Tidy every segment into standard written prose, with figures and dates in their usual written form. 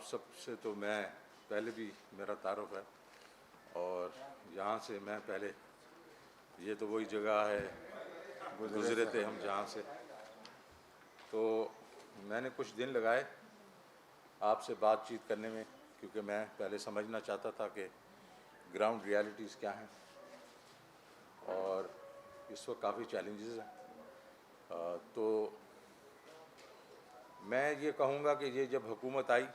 آپ سب سے تو میں پہلے بھی میرا تعارف ہے، اور یہاں سے میں پہلے، یہ تو وہی جگہ ہے گزرے تھے ہم جہاں سے، تو میں نے کچھ دن لگائے آپ سے بات چیت کرنے میں، کیونکہ میں پہلے سمجھنا چاہتا تھا کہ گراؤنڈ ریالٹیز کیا ہیں، اور اس وقت کافی چیلنجز ہیں۔ تو میں یہ کہوں گا کہ یہ جب حکومت آئی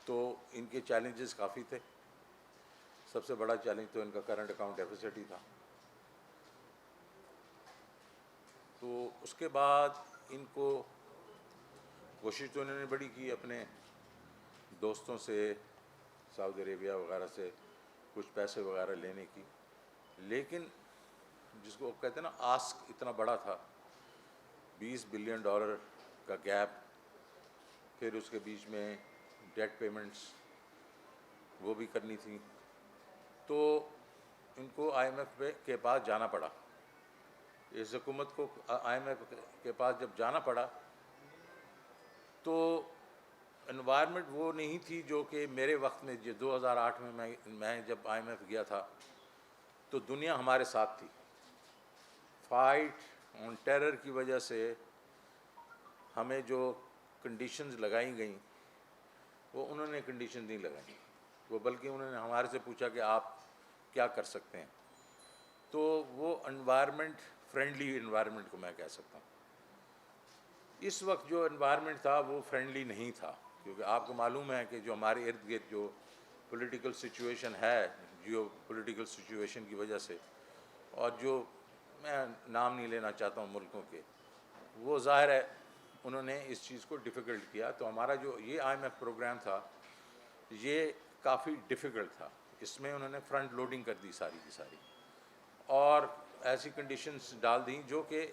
تو ان کے چیلنجز کافی تھے۔ سب سے بڑا چیلنج تو ان کا کرنٹ اکاؤنٹ ڈیفیسٹ ہی تھا۔ تو اس کے بعد ان کو کوشش تو انہوں نے بڑی کی اپنے دوستوں سے، سعودی عربیہ وغیرہ سے کچھ پیسے وغیرہ لینے کی، لیکن جس کو کہتے ہیں نا آسک اتنا بڑا تھا، $20 بلین کا گیپ، پھر اس کے بیچ میں ڈیٹ پیمنٹس وہ بھی کرنی تھی، تو ان کو آئی ایم ایف کے پاس جانا پڑا۔ اس حکومت کو آئی ایم ایف کے پاس جب جانا پڑا تو انوائرمنٹ وہ نہیں تھی جو کہ میرے وقت میں، جو 2008 میں میں جب آئی ایم ایف گیا تھا تو دنیا ہمارے ساتھ تھی۔ فائٹ آن ٹیرر کی وجہ سے ہمیں جو کنڈیشنز لگائی گئیں وہ انہوں نے کنڈیشن نہیں لگائیں، وہ بلکہ انہوں نے ہمارے سے پوچھا کہ آپ کیا کر سکتے ہیں۔ تو وہ انوائرمنٹ، فرینڈلی انوائرمنٹ کو میں کہہ سکتا ہوں۔ اس وقت جو انوائرمنٹ تھا وہ فرینڈلی نہیں تھا، کیونکہ آپ کو معلوم ہے کہ جو ہمارے ارد گرد جو پولیٹیکل سچویشن ہے، جیو پولیٹیکل سچویشن کی وجہ سے، اور جو میں نام نہیں لینا چاہتا ہوں ملکوں کے، وہ ظاہر ہے انہوں نے اس چیز کو ڈیفیکلٹ کیا۔ تو ہمارا جو یہ آئی ایم ایف پروگرام تھا یہ کافی ڈیفیکلٹ تھا۔ اس میں انہوں نے فرنٹ لوڈنگ کر دی ساری کی ساری، اور ایسی کنڈیشنز ڈال دیں جو کہ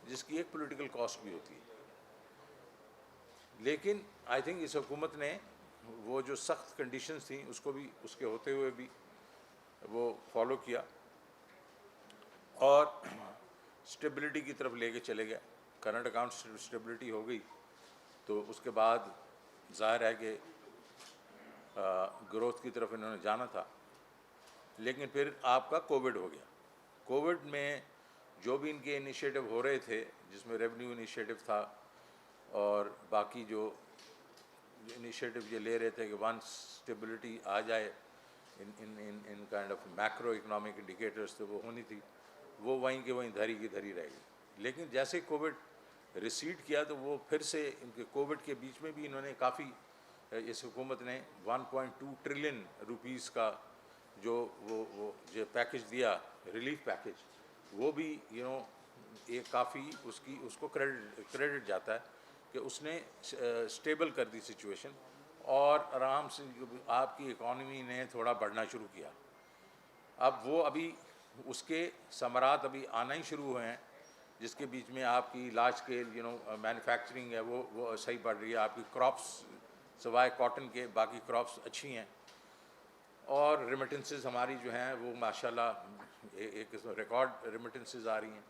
جس کی ایک پولیٹیکل کاسٹ بھی ہوتی ہے۔ لیکن آئی تھنک اس حکومت نے وہ جو سخت کنڈیشنز تھیں اس کو بھی، اس کے ہوتے ہوئے بھی وہ فالو کیا، اور اسٹیبلٹی کی طرف لے کے چلے گئے۔ کرنٹ اکاؤنٹ اسٹیبلٹی ہو گئی تو اس کے بعد ظاہر ہے کہ گروتھ کی طرف انہوں نے جانا تھا، لیکن پھر آپ کا کووڈ ہو گیا۔ کووڈ میں جو بھی ان کے انیشیٹو ہو رہے تھے، جس میں ریونیو انیشیٹو تھا اور باقی جو انیشیٹو یہ لے رہے تھے کہ ونس اسٹیبلٹی آ جائے in kind of macro economic indicators, تو وہ ہونی تھی، وہ وہیں کے وہیں دھری کی دھری رہ گئی۔ لیکن جیسے کووڈ ریسیڈ کیا تو وہ پھر سے ان کے کووڈ کے بیچ میں بھی انہوں نے کافی، اس حکومت نے 1.2 ٹریلین روپیز کا جو جو پیکج دیا، ریلیف پیکج، وہ بھی ایک کافی اس کو کریڈٹ جاتا ہے کہ اس نے اسٹیبل کر دی سچویشن، اور آرام سے آپ کی اکانومی نے تھوڑا بڑھنا شروع کیا۔ اب وہ ابھی اس کے ثمرات ابھی آنا ہی شروع ہوئے ہیں، جس کے بیچ میں آپ کی لارج اسکیل مینوفیکچرنگ ہے وہ صحیح بڑھ رہی ہے، آپ کی کراپس سوائے کاٹن کے باقی کراپس اچھی ہیں، اور ریمیٹنسز ہماری جو ہیں وہ ماشاءاللہ ایک قسم ریکارڈ ریمیٹنسز آ رہی ہیں۔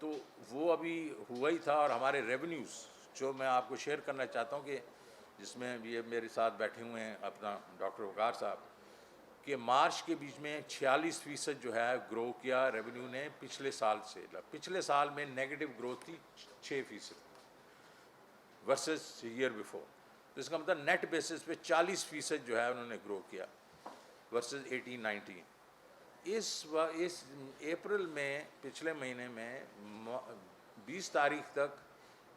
تو وہ ابھی ہوا ہی تھا، اور ہمارے ریونیوز جو میں آپ کو شیئر کرنا چاہتا ہوں، کہ جس میں یہ میرے ساتھ بیٹھے ہوئے ہیں اپنا ڈاکٹر وقار صاحب، کہ مارچ کے بیچ میں 46% جو ہے گرو کیا ریونیو نے پچھلے سال سے۔ پچھلے سال میں نیگیٹو گروتھ تھی 6% ورسز ایئر بیفور، تو اس کا مطلب نیٹ بیسس پہ 40% جو ہے انہوں نے گرو کیا ورسز 18-19۔ اس اپریل میں، پچھلے مہینے میں 20 تاریخ تک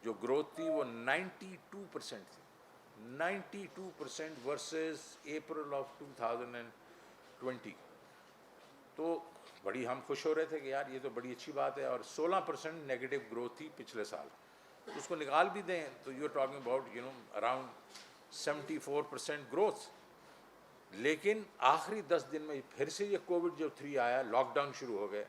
جو گروتھ تھی وہ 92% تھی، 92% ورسز اپریل آف 2020۔ تو بڑی ہم خوش ہو رہے تھے کہ یار یہ تو بڑی اچھی بات ہے، اور 16% نیگیٹو گروتھ تھی پچھلے سال۔ اس کو نکال بھی دیں تو you are talking about around 74% growth. لیکن آخری 10 دن میں پھر سے یہ کووڈ جو 3 آیا، لاک ڈاؤن شروع ہو گئے،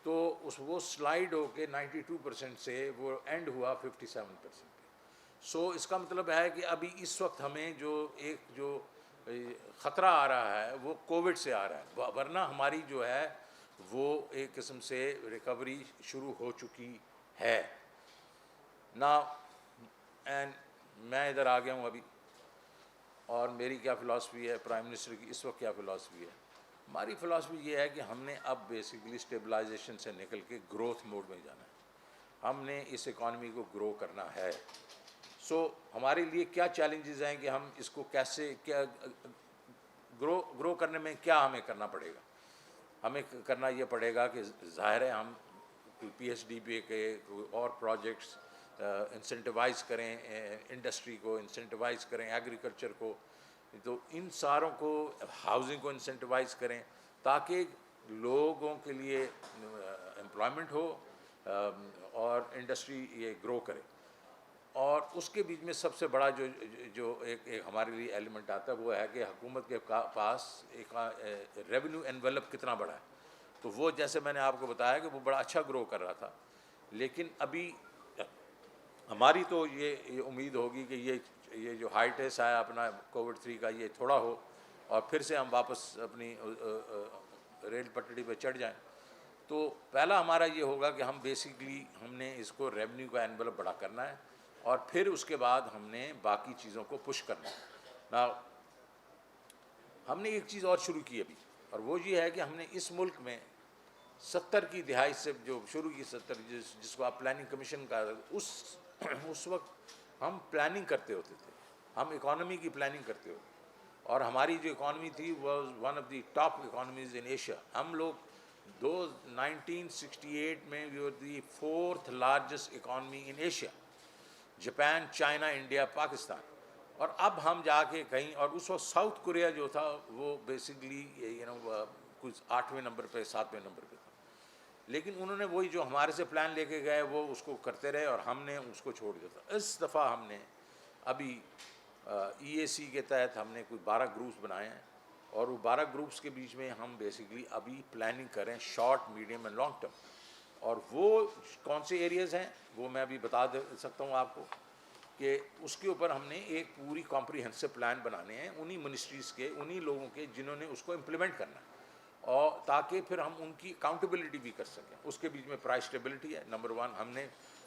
تو وہ سلائیڈ ہو کے 92% سے وہ اینڈ ہوا 57% پہ۔ سو اس کا مطلب ہے کہ ابھی اس وقت ہمیں جو خطرہ آ رہا ہے وہ کووڈ سے آ رہا ہے، ورنہ ہماری جو ہے وہ ایک قسم سے ریکوری شروع ہو چکی ہے نا۔ اینڈ میں ادھر آ گیا ہوں ابھی اور میری کیا فلاسفی ہے, پرائم منسٹر کی اس وقت کیا فلاسفی ہے. ہماری فلاسفی یہ ہے کہ ہم نے اب بیسیکلی اسٹیبلائزیشن سے نکل کے گروتھ موڈ میں جانا ہے. ہم نے اس اکانومی کو گرو کرنا ہے. سو ہمارے لیے کیا چیلنجز ہیں کہ ہم اس کو کیسے کیا گرو کرنے میں کیا ہمیں کرنا پڑے گا. ہمیں کرنا یہ پڑے گا کہ ظاہر ہے ہم پی ایچ ڈی پی کے اور پروجیکٹس انسینٹیوائز کریں, انڈسٹری کو انسینٹیوائز کریں, ایگریکلچر کو, تو ان ساروں کو, ہاؤسنگ کو انسینٹیوائز کریں تاکہ لوگوں کے لیے امپلائمنٹ ہو اور انڈسٹری یہ گرو کرے. اور اس کے بیچ میں سب سے بڑا جو ایک ہمارے لیے ایلیمنٹ آتا ہے وہ ہے کہ حکومت کے پاس ایک ریونیو انویلپ کتنا بڑا ہے. تو وہ جیسے میں نے آپ کو بتایا کہ وہ بڑا اچھا گرو کر رہا تھا, لیکن ابھی ہماری تو یہ امید ہوگی کہ یہ جو ہائیٹس آیا اپنا کووڈ-3 کا یہ تھوڑا ہو اور پھر سے ہم واپس اپنی ریل پٹڑی پہ چڑھ جائیں. تو پہلا ہمارا یہ ہوگا کہ ہم بیسیکلی ہم نے اس کو ریونیو کا انویلپ بڑا کرنا ہے اور پھر اس کے بعد ہم نے باقی چیزوں کو پش کرنا ہے. ہم نے ایک چیز اور شروع کی ابھی, اور وہ یہ ہے کہ ہم نے اس ملک میں 70 کی دہائی سے جو شروع کی 70 جس کو آپ پلاننگ کمیشن کا, اس وقت ہم پلاننگ کرتے ہوتے تھے, ہم اکانومی کی پلاننگ کرتے ہوتے, اور ہماری جو اکانومی تھی was one of the top economies in Asia. ہم لوگ 1968 میں وی ور دی 4th largest economy in Asia, Japan, China, India, Pakistan. اور اب ہم جا کے کہیں, اور اس وقت ساؤتھ کوریا جو تھا وہ بیسیکلی کچھ 8ویں نمبر پہ 7ویں نمبر پہ تھا, لیکن انہوں نے وہی جو ہمارے سے پلان لے کے گئے وہ اس کو کرتے رہے اور ہم نے اس کو چھوڑ دیا تھا. اس دفعہ ہم نے ابھی ای اے سی کے تحت ہم نے کوئی 12 گروپس بنائے ہیں, اور وہ 12 گروپس کے بیچ میں ہم بیسیکلی ابھی پلاننگ کریں short, medium and long term. اور وہ کون سے ایریاز ہیں وہ میں ابھی بتا سکتا ہوں آپ کو کہ اس کے اوپر ہم نے ایک پوری کمپریہنسو پلان بنانے ہیں انہی منسٹریز کے, انہی لوگوں کے جنہوں نے اس کو امپلیمنٹ کرنا ہے, اور تاکہ پھر ہم ان کی اکاؤنٹیبلٹی بھی کر سکیں. اس کے بیچ میں پرائس اسٹیبلٹی ہے نمبر 1. ہم نے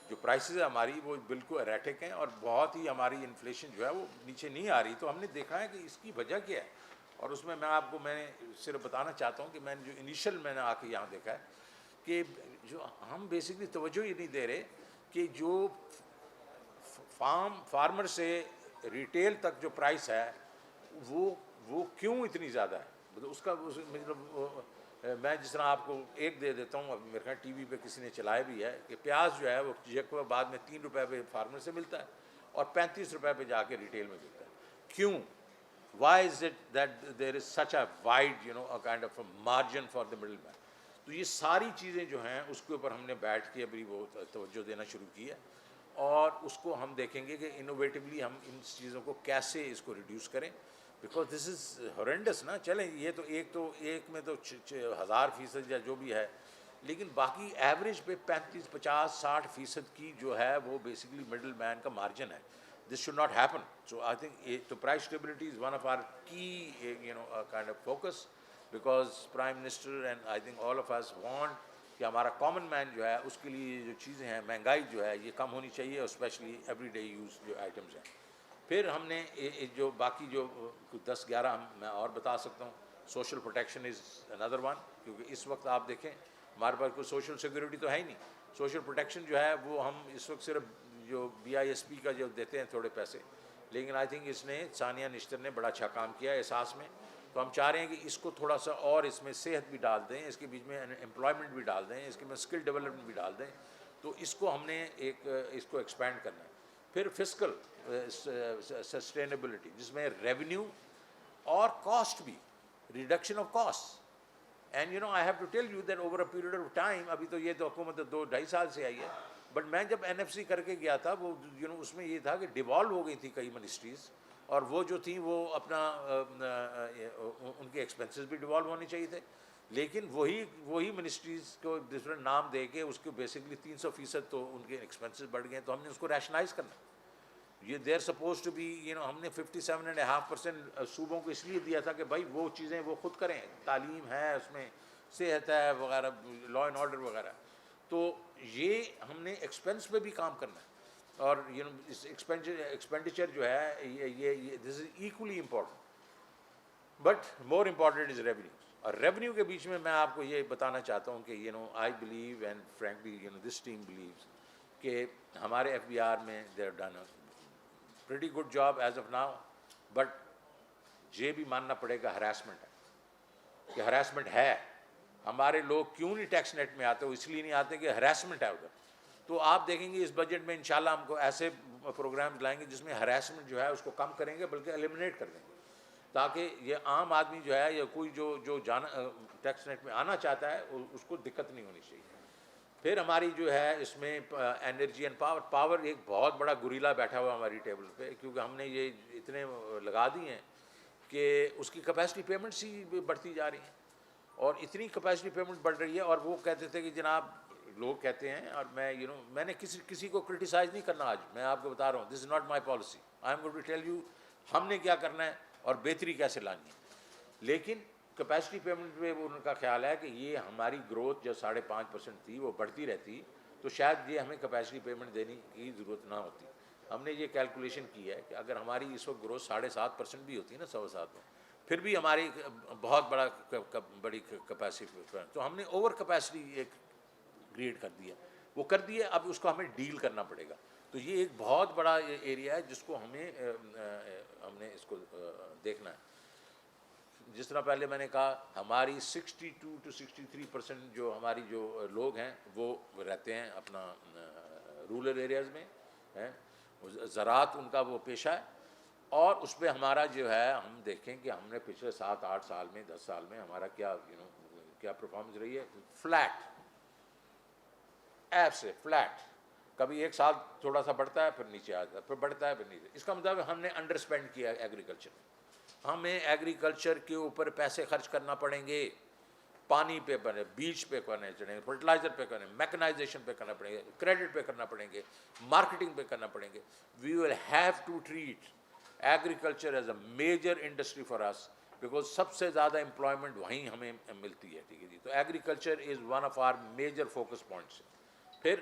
جو پرائسز ہے ہماری وہ بالکل اریٹک ہیں اور بہت ہی ہماری انفلیشن جو ہے وہ نیچے نہیں آ رہی. تو ہم نے دیکھا ہے کہ اس کی وجہ کیا ہے, اور اس میں آپ کو میں نے صرف بتانا چاہتا ہوں کہ میں نے جو انیشل میں نے آ کے یہاں دیکھا ہے کہ جو ہم بیسکلی توجہ ہی نہیں دے رہے کہ جو فارمر سے ریٹیل تک جو پرائس ہے وہ کیوں اتنی زیادہ ہے. اس کا مطلب میں جس طرح آپ کو ایک دے دیتا ہوں, اب میرے خیال ٹی وی پہ کسی نے چلایا بھی ہے کہ پیاز جو ہے وہ یک بعد میں 3 روپے پہ فارمر سے ملتا ہے اور 35 روپے پہ جا کے ریٹیل میں ملتا ہے. کیوں؟ Why is it that there is such a wide kind of margin for the middle man. تو یہ ساری چیزیں جو ہیں اس کے اوپر ہم نے بیٹھ کے ابھی وہ توجہ دینا شروع کی ہے, اور اس کو ہم دیکھیں گے کہ انوویٹیولی ہم ان چیزوں کو کیسے اس کو ریڈیوس کریں, بیکاز دس از ہورینڈس نا. چلیں یہ تو ایک میں تو 1000% یا جو بھی ہے, لیکن باقی ایوریج پہ 35, 50, 60% کی جو ہے وہ بیسکلی مڈل مین کا مارجن ہے. This should not happen. So I think the price stability is one of our key kind of focus, because Prime Minister and I think all of us want کہ ہمارا common man جو ہے اس کے لیے جو چیزیں ہیں, مہنگائی جو ہے یہ کم ہونی چاہیے, اور اسپیشلی ایوری ڈے یوز جو آئٹمز ہیں. پھر ہم نے جو باقی جو 10-11 میں اور بتا سکتا ہوں. Social protection is another one, کیونکہ اس وقت آپ دیکھیں ہمارے پاس کوئی سوشل سیکورٹی تو ہے ہی نہیں. سوشل پروٹیکشن جو ہے وہ ہم اس وقت صرف جو BISP کا جو دیتے ہیں تھوڑے پیسے, لیکن آئی تھنک اس نے ثانیہ نشتر نے بڑا اچھا کام کیا ہے احساس میں. تو ہم چاہ رہے ہیں کہ اس کو تھوڑا سا اور اس میں صحت بھی ڈال دیں, اس کے بیچ میں امپلائمنٹ بھی ڈال دیں, اس کے میں اسکل ڈیولپمنٹ بھی ڈال دیں. تو اس کو ہم نے اس کو ایکسپینڈ کرنا ہے. پھر فسکل سسٹینیبلٹی جس میں ریونیو اور کاسٹ بھی, reduction of cost. And I have to tell you that over a period of time, ابھی تو یہ تو حکومت 2-2.5 سال سے آئی ہے, بٹ میں جب NFC کر کے گیا تھا وہ اس میں یہ تھا کہ ڈیوالو ہو گئی تھی کئی منسٹریز, اور وہ جو تھیں وہ اپنا ان کے ایکسپنسز بھی ڈیوالو ہونے چاہیے تھے, لیکن وہی منسٹریز کو ڈفرینٹ نام دے کے اس کو بیسکلی 300% تو ان کے ایکسپنسز بڑھ گئے. تو ہم نے اس کو ریشنائز کرنا. یہ دیر سپوز ٹو بی ہم نے 57.5% صوبوں کو اس لیے دیا تھا کہ بھائی وہ چیزیں وہ خود کریں, تعلیم ہے اس میں, صحت ہے وغیرہ, لا اینڈ آرڈر وغیرہ. تو یہ ہم نے ایکسپنس پہ بھی کام کرنا ہے. اور اس ایکسپینڈیچر جو ہے یہ this is equally important, but more important is revenue. اور ریونیو کے بیچ میں آپ کو یہ بتانا چاہتا ہوں کہ I believe and frankly this team believes کہ ہمارے ایف بی آر میں they have done a pretty good job as of now. But یہ بھی ماننا پڑے گا ہراسمنٹ ہے، کہ ہراسمنٹ ہے. ہمارے لوگ کیوں نہیں ٹیکس نیٹ میں آتے؟ وہ اس لیے نہیں آتے کہ ہراسمنٹ ہے ادھر. تو آپ دیکھیں گے اس بجٹ میں انشاءاللہ ہم کو ایسے پروگرامز لائیں گے جس میں ہراسمنٹ جو ہے اس کو کم کریں گے، بلکہ ایلیمنیٹ کر دیں گے، تاکہ یہ عام آدمی جو ہے یا کوئی جو جانا ٹیکس نیٹ میں آنا چاہتا ہے اس کو دقت نہیں ہونی چاہیے. پھر ہماری جو ہے اس میں انرجی اینڈ پاور ایک بہت بڑا گوریلا بیٹھا ہوا ہماری ٹیبل پہ، کیونکہ ہم نے یہ اتنے لگا دی ہیں کہ اس کی کیپیسٹی پیمنٹس ہی بڑھتی جا رہی ہیں، اور اتنی کیپیسٹی پیمنٹ بڑھ رہی ہے. اور وہ کہتے تھے کہ جناب لوگ کہتے ہیں، اور میں نے کسی کو کرٹیسائز نہیں کرنا. آج میں آپ کو بتا رہا ہوں this is not my policy. I am going to tell you ہم نے کیا کرنا ہے اور بہتری کیسے لانی ہے. لیکن کیپیسٹی پیمنٹ پہ ان کا خیال ہے کہ یہ ہماری گروتھ جو 5.5% تھی وہ بڑھتی رہتی تو شاید یہ ہمیں کیپیسٹی پیمنٹ دینے کی ضرورت نہ ہوتی. ہم نے یہ کیلکولیشن کی ہے کہ اگر ہماری اس وقت گروتھ 7.5% بھی ہوتی ہے نا 7.25 میں، پھر بھی ہماری بہت بڑی کیپیسٹی، تو ہم نے اوور کیپیسٹی ایک کریٹ کر دیا، وہ کر دیے. اب اس کو ہمیں ڈیل کرنا پڑے گا. تو یہ ایک بہت بڑا ایریا ہے جس کو ہم نے اس کو دیکھنا ہے. جس طرح پہلے میں نے کہا ہماری 62 to 63% جو ہماری جو لوگ ہیں وہ رہتے ہیں اپنا رورل ایریاز میں ہیں، زراعت ان کا وہ پیشہ ہے. اور اس پہ ہمارا جو ہے ہم دیکھیں کہ ہم نے پچھلے 7-8 سال میں 10 سال میں ہمارا کیا پرفارمنس رہی ہے. فلیٹ ایپ سے فلیٹ، کبھی ایک سال تھوڑا سا بڑھتا ہے پھر نیچے آتا ہے، پھر بڑھتا ہے پھر نیچے. اس کا مطلب ہم نے انڈر اسپینڈ کیا ایگریکلچر میں. ہمیں ایگریکلچر کے اوپر پیسے خرچ کرنا پڑیں گے، پانی پہ کرنے، بیج پہ کرنے چڑھیں گے، فرٹیلائزر پہ کرنے، میکنائزیشن پہ کرنا پڑیں گے، کریڈٹ پہ کرنا پڑیں گے، مارکیٹنگ پہ کرنا پڑیں گے. We will have to treat agriculture as a major industry for us, because سب سے زیادہ امپلائمنٹ وہیں ہمیں ملتی ہے. ٹھیک ہے جی. تو agriculture is one of our major focus points. پھر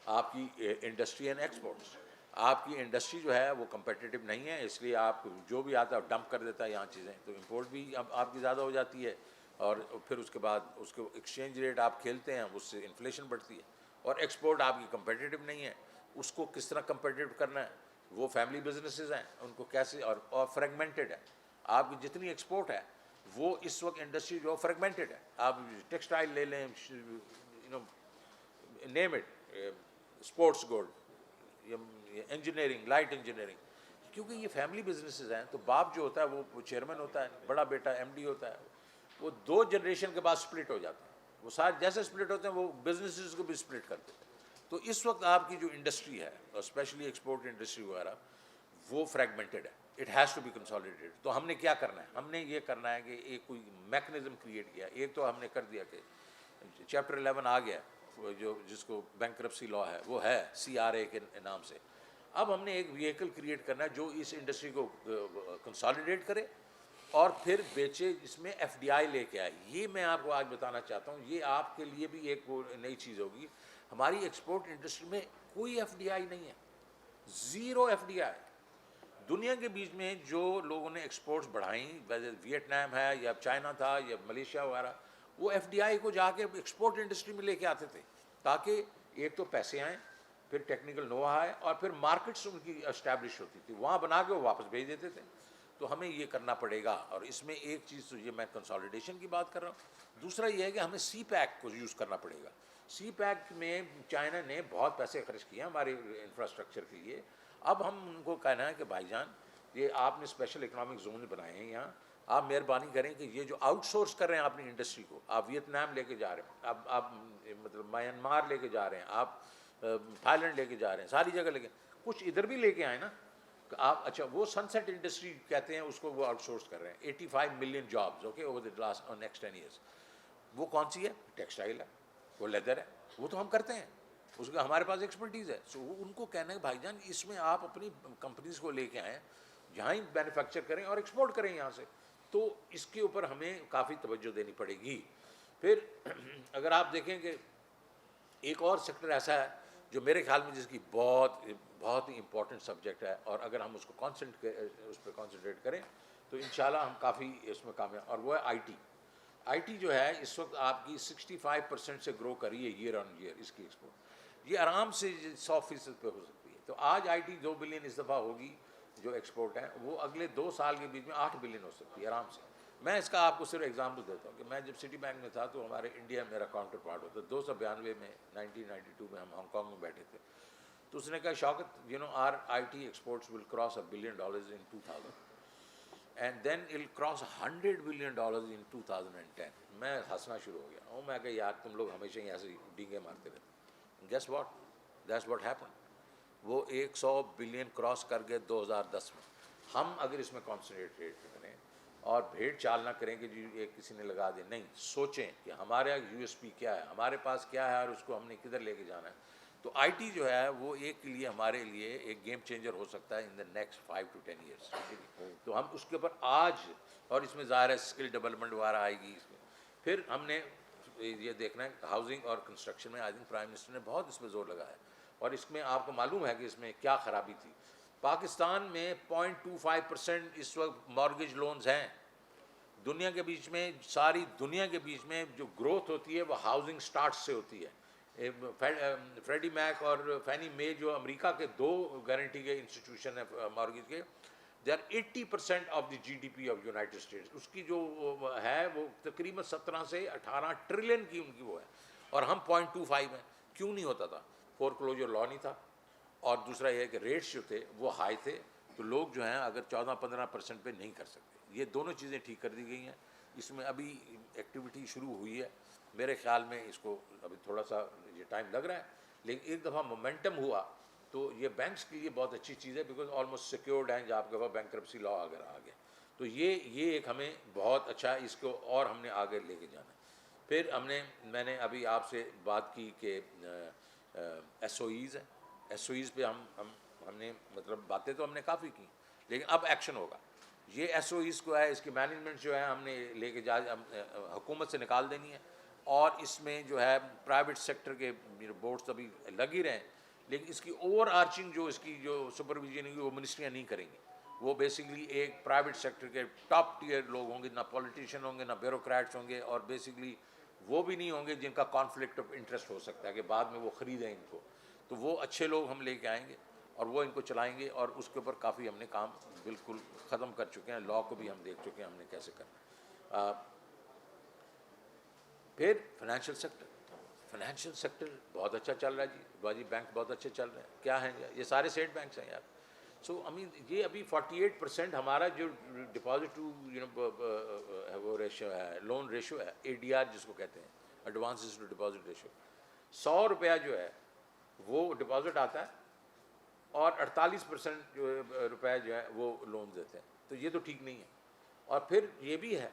آپ کی انڈسٹری اینڈ ایکسپورٹس. آپ کی انڈسٹری جو ہے وہ کمپیٹیٹو نہیں ہے، اس لیے آپ جو بھی آتا ہے ڈمپ کر دیتا ہے یہاں چیزیں، تو امپورٹ بھی اب آپ کی زیادہ ہو جاتی ہے. اور پھر اس کے بعد اس کو ایکسچینج ریٹ آپ کھیلتے ہیں، اس سے انفلیشن بڑھتی ہے. اور ایکسپورٹ آپ کی کمپیٹیٹو نہیں ہے، اس کو کس طرح کمپیٹیٹو کرنا ہے. وہ فیملی بزنسز ہیں، ان کو کیسے، اور فریگمنٹڈ ہے. آپ کی جتنی ایکسپورٹ ہے وہ اس وقت انڈسٹری جو فریگمنٹڈ ہے. آپ ٹیکسٹائل لے لیں، name it, sports gold, engineering, light engineering, کیونکہ یہ فیملی بزنسز ہیں. تو باپ جو ہوتا ہے وہ چیئرمین ہوتا ہے، بڑا بیٹا ایم ڈی ہوتا ہے. وہ 2 جنریشن کے بعد سپلٹ ہو جاتا ہے. وہ سارے جیسے سپلٹ ہوتے ہیں وہ بزنسز کو بھی سپلٹ کر دیتے ہیں. تو اس وقت آپ کی جو انڈسٹری ہے، اسپیشلی ایکسپورٹ انڈسٹری وغیرہ، وہ فریگمنٹڈ ہے. It has to be consolidated. تو ہم نے کیا کرنا ہے؟ ہم نے یہ کرنا ہے کہ ایک کوئی میکنزم کریٹ کیا. ایک تو ہم نے کر دیا کہ چیپٹر 11 آ گیا، جس کو بینکرپسی لا ہے، وہ ہے CRA کے نام سے. اب ہم نے ایک ویکل کریٹ کرنا ہے جو اس انڈسٹری کو کنسالیڈیٹ کرے اور پھر بیچے، اس میں FDI لے کے آئے. یہ میں آپ کو آج بتانا چاہتا ہوں، یہ آپ کے لیے بھی ایک نئی چیز ہوگی. ہماری ایکسپورٹ انڈسٹری میں کوئی FDI نہیں ہے، 0 FDI. دنیا کے بیچ میں جو لوگوں نے ایکسپورٹس بڑھائیں، ویتنام ہے یا چائنا تھا یا ملیشیا وغیرہ، وہ FDI کو جا کے ایکسپورٹ انڈسٹری میں لے کے آتے تھے، تاکہ ایک تو پیسے آئیں، پھر ٹیکنیکل نو آئے، اور پھر مارکیٹس ان کی اسٹیبلش ہوتی تھی، وہاں بنا کے وہ واپس بھیج دیتے تھے. تو ہمیں یہ کرنا پڑے گا. اور اس میں ایک چیز تو یہ میں کنسالیڈیشن کی بات کر رہا ہوں. دوسرا یہ ہے کہ ہمیں CPEC کو یوز کرنا پڑے گا. CPEC میں چائنا نے بہت پیسے خرچ کیے ہیں ہمارے انفراسٹرکچر کے لیے. اب ہم ان کو کہنا ہے کہ بھائی جان، یہ آپ نے اسپیشل اکنامک زون بنائے ہیں یہاں، آپ مہربانی کریں کہ یہ جو آؤٹ سورس کر رہے ہیں اپنی انڈسٹری کو، آپ ویتنام لے کے جا رہے ہیں، آپ مطلب میانمار لے کے جا رہے ہیں، آپ تھائی لینڈ لے کے جا رہے ہیں، ساری جگہ لے کے، کچھ ادھر بھی لے کے آئے نا. آپ اچھا وہ سن سیٹ انڈسٹری کہتے ہیں اس کو، وہ آؤٹ سورس کر رہے ہیں 85 million jobs okay over the next 10 years. وہ کون سی ہے؟ ٹیکسٹائل ہے، وہ لیدر ہے، وہ تو ہم کرتے ہیں، اس کا ہمارے پاس ایکسپرٹیز ہے. سو ان کو کہنا ہے بھائی جان اس میں آپ اپنی کمپنیز کو لے کے آئیں، جہاں ہی مینوفیکچر کریں اور ایکسپورٹ کریں یہاں سے. تو اس کے اوپر ہمیں کافی توجہ دینی پڑے گی. پھر اگر آپ دیکھیں کہ ایک اور سیکٹر ایسا ہے جو میرے خیال میں جس کی بہت بہت ہی امپورٹنٹ سبجیکٹ ہے، اور اگر ہم اس کو اس پہ کانسنٹریٹ کریں تو انشاءاللہ ہم کافی اس میں کامیاب، اور وہ ہے آئی ٹی. آئی ٹی جو ہے اس وقت آپ کی 65% سے گرو کری ہے ایئر آن ایئر اس کی ایکسپورٹ. یہ آرام سے 100% پہ ہو سکتی ہے. تو آج آئی ٹی 2 بلین اس دفعہ ہوگی جو ایکسپورٹ ہے، وہ اگلے 2 سال کے بیچ میں 8 بلین ہو سکتی ہے آرام سے. میں اس کا آپ کو صرف ایگزامپل دیتا ہوں کہ میں جب سٹی بینک میں تھا تو ہمارے انڈیا میرا کاؤنٹر پارٹ ہوتا. 292 میں 1992 میں ہم ہانگ کانگ میں بیٹھے تھے، تو اس نے کہا Shaukat our I T exports will cross $1 billion in 2000 and then it'll cross $100 billion in 2010. میں ہنسنا شروع ہو گیا. میں کہا یار تم لوگ ہمیشہ ہی ایسے ڈینگے مارتے رہتے. Guess what, that's what happen. وہ 100 بلین کراس کر گئے 2010 میں. ہم اگر اس میں کانسنٹریٹ کریں اور بھیڑ چال نہ کریں کہ جی ایک کسی نے لگا دے، نہیں، سوچیں کہ ہمارا یو ایس پی کیا ہے، ہمارے پاس کیا ہے، اور اس کو ہم نے کدھر لے کے جانا ہے. تو آئی ٹی جو ہے وہ ایک کے لیے ہمارے لیے ایک گیم چینجر ہو سکتا ہے ان دا نیکسٹ 5 to 10 years. تو ہم اس کے اوپر آج، اور اس میں ظاہر ہے اسکل ڈیولپمنٹ وغیرہ آئے گی اس میں. پھر ہم نے یہ دیکھنا ہے ہاؤسنگ اور کنسٹرکشن میں آئی تھنک پرائم منسٹر نے بہت اس میں زور لگایا، اور اس میں آپ کو معلوم ہے کہ اس میں کیا خرابی تھی. پاکستان میں 0.25% اس وقت مارگیج لونز ہیں. دنیا کے بیچ میں، ساری دنیا کے بیچ میں جو گروتھ ہوتی ہے وہ ہاؤسنگ سٹارٹ سے ہوتی ہے. فریڈی میک اور فینی مے جو امریکہ کے 2 گارنٹی کے انسٹیٹیوشن ہیں مارگیج کے، they are 80% of the G D P of United States. اس کی جو ہے وہ تقریباً 17 سے 18 ٹریلین کی ان کی وہ ہے، اور ہم 0.25 ہیں. کیوں نہیں ہوتا تھا؟ فور کلوجر لا نہیں تھا، اور دوسرا یہ ہے کہ ریٹس جو تھے وہ ہائی تھے، تو لوگ جو ہیں اگر 14-15% پہ نہیں کر سکتے. یہ دونوں چیزیں ٹھیک کر دی گئی ہیں. اس میں ابھی ایکٹیویٹی شروع ہوئی ہے. میرے خیال میں اس کو ابھی تھوڑا سا یہ ٹائم لگ رہا ہے، لیکن ایک دفعہ مومنٹم ہوا تو یہ بینکس کے لیے بہت اچھی چیز ہے، بیکاز آلموسٹ سیکیورڈ ہیں جب آپ کے پاس بینکرپسی لا اگر آ گیا تو یہ ایک ہمیں بہت اچھا ہے. اس کو اور ہم نے آگے لے کے جانا ہے. پھر میں نے ابھی آپ سے بات کی کہ ایس او ایز ہیں. ایس او ایز پہ ہم نے مطلب باتیں تو ہم نے کافی کی، لیکن اب ایکشن ہوگا. یہ ایس او ایز کو ہے، اس کی مینجمنٹ جو ہے ہم نے لے کے حکومت سے نکال دینی ہے، اور اس میں جو ہے پرائیویٹ سیکٹر کے بورڈز ابھی لگ ہی رہے ہیں، لیکن اس کی اوور آرچنگ جو اس کی جو سپرویژن ہوگی وہ منسٹریاں نہیں کریں گی. وہ بیسکلی ایک پرائیویٹ سیکٹر کے ٹاپ ٹیئر لوگ ہوں گے، نہ پولیٹیشین ہوں گے، نہ بیوروکریٹس ہوں گے، اور بیسکلی وہ بھی نہیں ہوں گے جن کا کانفلکٹ آف انٹرسٹ ہو سکتا ہے کہ بعد میں وہ خریدیں ان کو. تو وہ اچھے لوگ ہم لے کے آئیں گے اور وہ ان کو چلائیں گے، اور اس کے اوپر کافی ہم نے کام بالکل ختم کر چکے ہیں. لا کو بھی ہم دیکھ چکے ہیں ہم نے کیسے کرنا. پھر فائنینشیل سیکٹر بہت اچھا چل رہا ہے جی. باجی بینک بہت اچھے چل رہے ہیں. کیا ہیں یہ سارے اسٹیٹ بینکس ہیں یار. سو یہ ابھی 48% ہمارا جو ڈپازٹ ٹو وہ ریشو ہے، لون ریشو ہے، اے ڈی آر جس کو کہتے ہیں، ایڈوانسز ٹو ڈپازٹ ریشو. 100 روپیہ جو ہے وہ ڈپازٹ آتا ہے، اور 48% جو روپے جو ہے وہ لون دیتے ہیں. تو یہ تو ٹھیک نہیں ہے. اور پھر یہ بھی ہے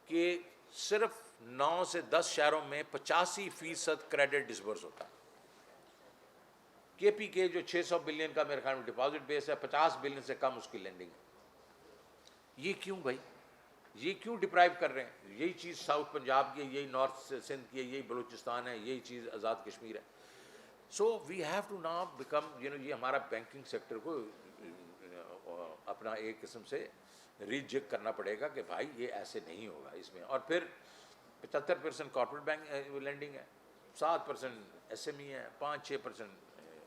کہ صرف 9 سے 10 شہروں میں 85% کریڈٹ ڈسبرس ہوتا ہے. کے پی کے جو 600 بلین کا میرے خیال میں ڈپازٹ بیس ہے، 50 بلین سے کم اس کی لینڈنگ ہے. یہ کیوں بھائی؟ یہ کیوں ڈپرائیو کر رہے ہیں؟ یہی چیز ساؤتھ پنجاب کی ہے، یہی نارتھ سندھ کی ہے، یہی بلوچستان ہے، یہی چیز آزاد کشمیر ہے. So we have to now become یہ ہمارا بینکنگ سیکٹر کو اپنا ایک قسم سے ریجیکٹ کرنا پڑے گا کہ بھائی یہ ایسے نہیں ہوگا اس میں. اور پھر 75% کارپوریٹ بینک لینڈنگ ہے، 7% ایس ایم ای ہے، 5-6%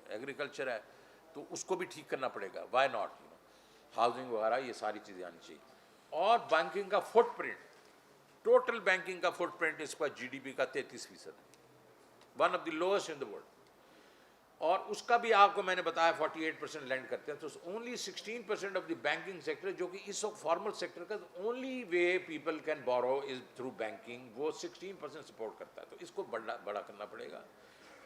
ایگریکلچر ہے. تو اس کو بھی ٹھیک کرنا پڑے گا. وائی ناٹ ہاؤسنگ وغیرہ، یہ ساری چیزیں آنی چاہیے. اور بینکنگ کا فٹ پرنٹ، ٹوٹل بینکنگ کا فٹ پرنٹ اس پر جی ڈی پی کا 33% ہے، one of the lowest in the world. اور اس کا بھی آپ کو میں نے بتایا 48% لینڈ کرتے ہیں. تو only 16% of the banking sector, جو کہ اس وقت فارمل سیکٹر کا only way people can borrow is through banking, وہ 16% سپورٹ کرتا ہے. تو اس کو بڑا کرنا پڑے گا،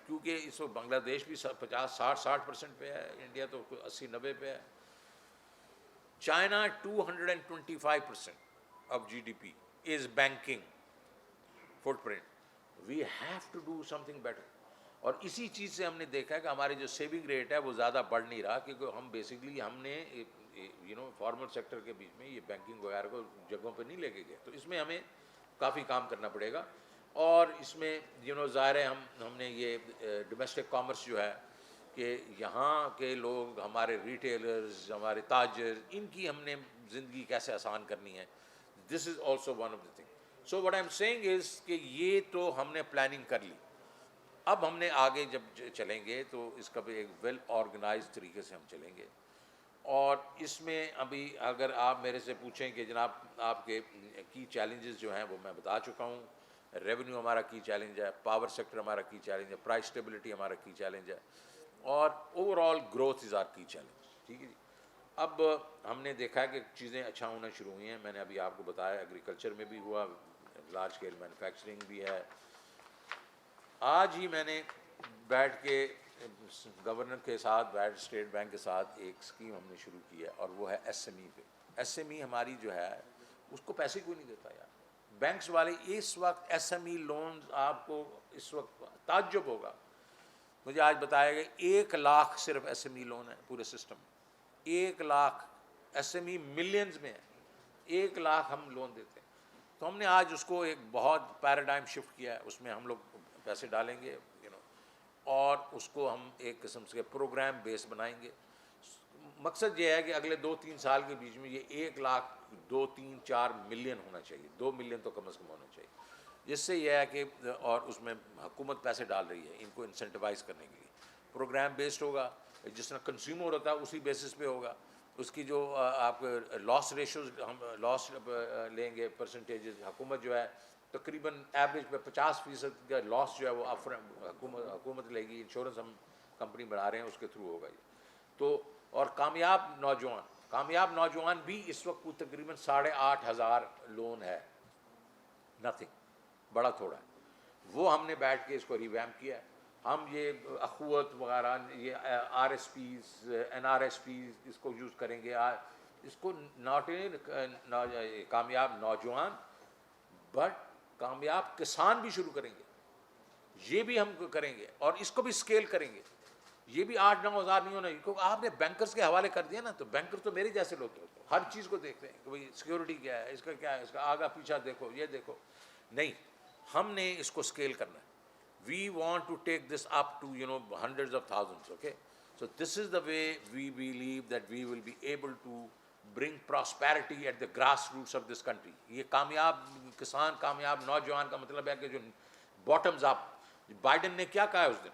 کیونکہ اس وقت بنگلہ دیش بھی 50-60% پہ ہے، انڈیا تو 80-90 پہ ہے. China 225% of G D P is banking footprint. We have to do something better. اور اسی چیز سے ہم نے دیکھا ہے کہ ہمارے جو سیونگ ریٹ ہے وہ زیادہ بڑھ نہیں رہا، کیونکہ ہم بیسکلی ہم نے فارمل سیکٹر کے بیچ میں یہ بینکنگ وغیرہ کو جگہوں پہ نہیں لے کے گئے. تو اس میں ہمیں کافی کام کرنا پڑے گا. اور اس میں ظاہر ہے ہم نے یہ ڈومیسٹک کامرس جو ہے کہ یہاں کے لوگ ہمارے ریٹیلرز, ہمارے تاجر, ان کی ہم نے زندگی کیسے آسان کرنی ہے. This is also one of the thing. So what I am seeing is کہ یہ تو ہم نے پلاننگ کر لی. اب ہم نے آگے جب چلیں گے تو اس کا بھی ایک ویل آرگنائز طریقے سے ہم چلیں گے. اور اس میں ابھی اگر آپ میرے سے پوچھیں کہ جناب آپ کے کی چیلنجز جو ہیں وہ میں بتا چکا ہوں. ریونیو ہمارا کی چیلنج ہے, پاور سیکٹر ہمارا کی چیلنج ہے, پرائس اسٹیبلٹی ہمارا کی چیلنج ہے, اور overall growth is our key challenge. ٹھیک ہے جی. اب ہم نے دیکھا ہے کہ چیزیں اچھا ہونا شروع ہوئی ہیں. میں نے ابھی آپ کو بتایا ایگریکلچر میں بھی ہوا, لارج اسکیل مینوفیکچرنگ بھی ہے. آج ہی میں نے بیٹھ کے گورنر کے ساتھ, بیٹھ اسٹیٹ بینک کے ساتھ ایک اسکیم ہم نے شروع کی ہے, اور وہ ہے ایس ایم ای پہ. ایس ایم ای ہماری جو ہے اس کو پیسے کوئی نہیں دیتا یار. بینکس والے اس وقت ایس ایم ای لونز, آپ کو اس وقت تعجب ہوگا, مجھے آج بتایا گیا 1 لاکھ صرف ایس ایم ای لون ہے پورے سسٹم میں. 1 lakh S M E millions میں ہے, 1 لاکھ ہم لون دیتے ہیں. تو ہم نے آج اس کو ایک بہت پیراڈائم شفٹ کیا ہے. اس میں ہم لوگ پیسے ڈالیں گے اور اس کو ہم ایک قسم سے پروگرام بیس بنائیں گے. مقصد یہ ہے کہ اگلے 2-3 سال کے بیچ میں یہ 1 لاکھ 2-3-4 ملین ہونا چاہیے, 2 ملین تو کم از کم ہونا چاہیے. جس سے یہ ہے کہ, اور اس میں حکومت پیسے ڈال رہی ہے ان کو انسینٹیوائز کرنے کے لیے. پروگرام بیسڈ ہوگا, جس طرح کنزیومر ہوتا ہے اسی بیسس پہ ہوگا. اس کی جو آپ لاس ریشوز, ہم لاس لیں گے پرسنٹیجز. حکومت جو ہے تقریباً ایوریج پہ 50% کا لاس جو ہے وہ حکومت لے گی. انشورنس ہم کمپنی بنا رہے ہیں, اس کے تھرو ہوگا یہ. تو اور کامیاب نوجوان بھی اس وقت کو تقریباً 8,500 لون ہے, نتھنگ, بڑا تھوڑا ہے. وہ ہم نے بیٹھ کے اس کو ریویمپ کیا ہے. ہم یہ اخوت وغیرہ, یہ R S Ps, N R S Ps, اس کو یوز کریں گے. اس کو ناٹ کامیاب نوجوان بٹ کامیاب کسان بھی شروع کریں گے. یہ بھی ہم کریں گے, اور اس کو بھی اسکیل کریں گے. یہ بھی 8-9 ہزار نہیں ہونا, کیونکہ آپ نے بینکرز کے حوالے کر دیا نا, تو بینکر تو میرے جیسے لوگ ہوتے ہیں, ہر چیز کو دیکھتے ہیں کہ بھائی سیکورٹی کیا ہے, اس کا کیا ہے, اس کا آگا پیچھا دیکھو, یہ دیکھو. نہیں, ہم نے اس کو اسکیل کرنا ہے. We want to take this up to hundreds of thousands. Okay, so this is the way we believe that we will be able to bring prosperity at the grass roots of this country. یہ کامیاب کسان, کامیاب نوجوان کا مطلب ہے کہ جو باٹمز اپ. بائیڈن نے کیا کہا ہے اس دن,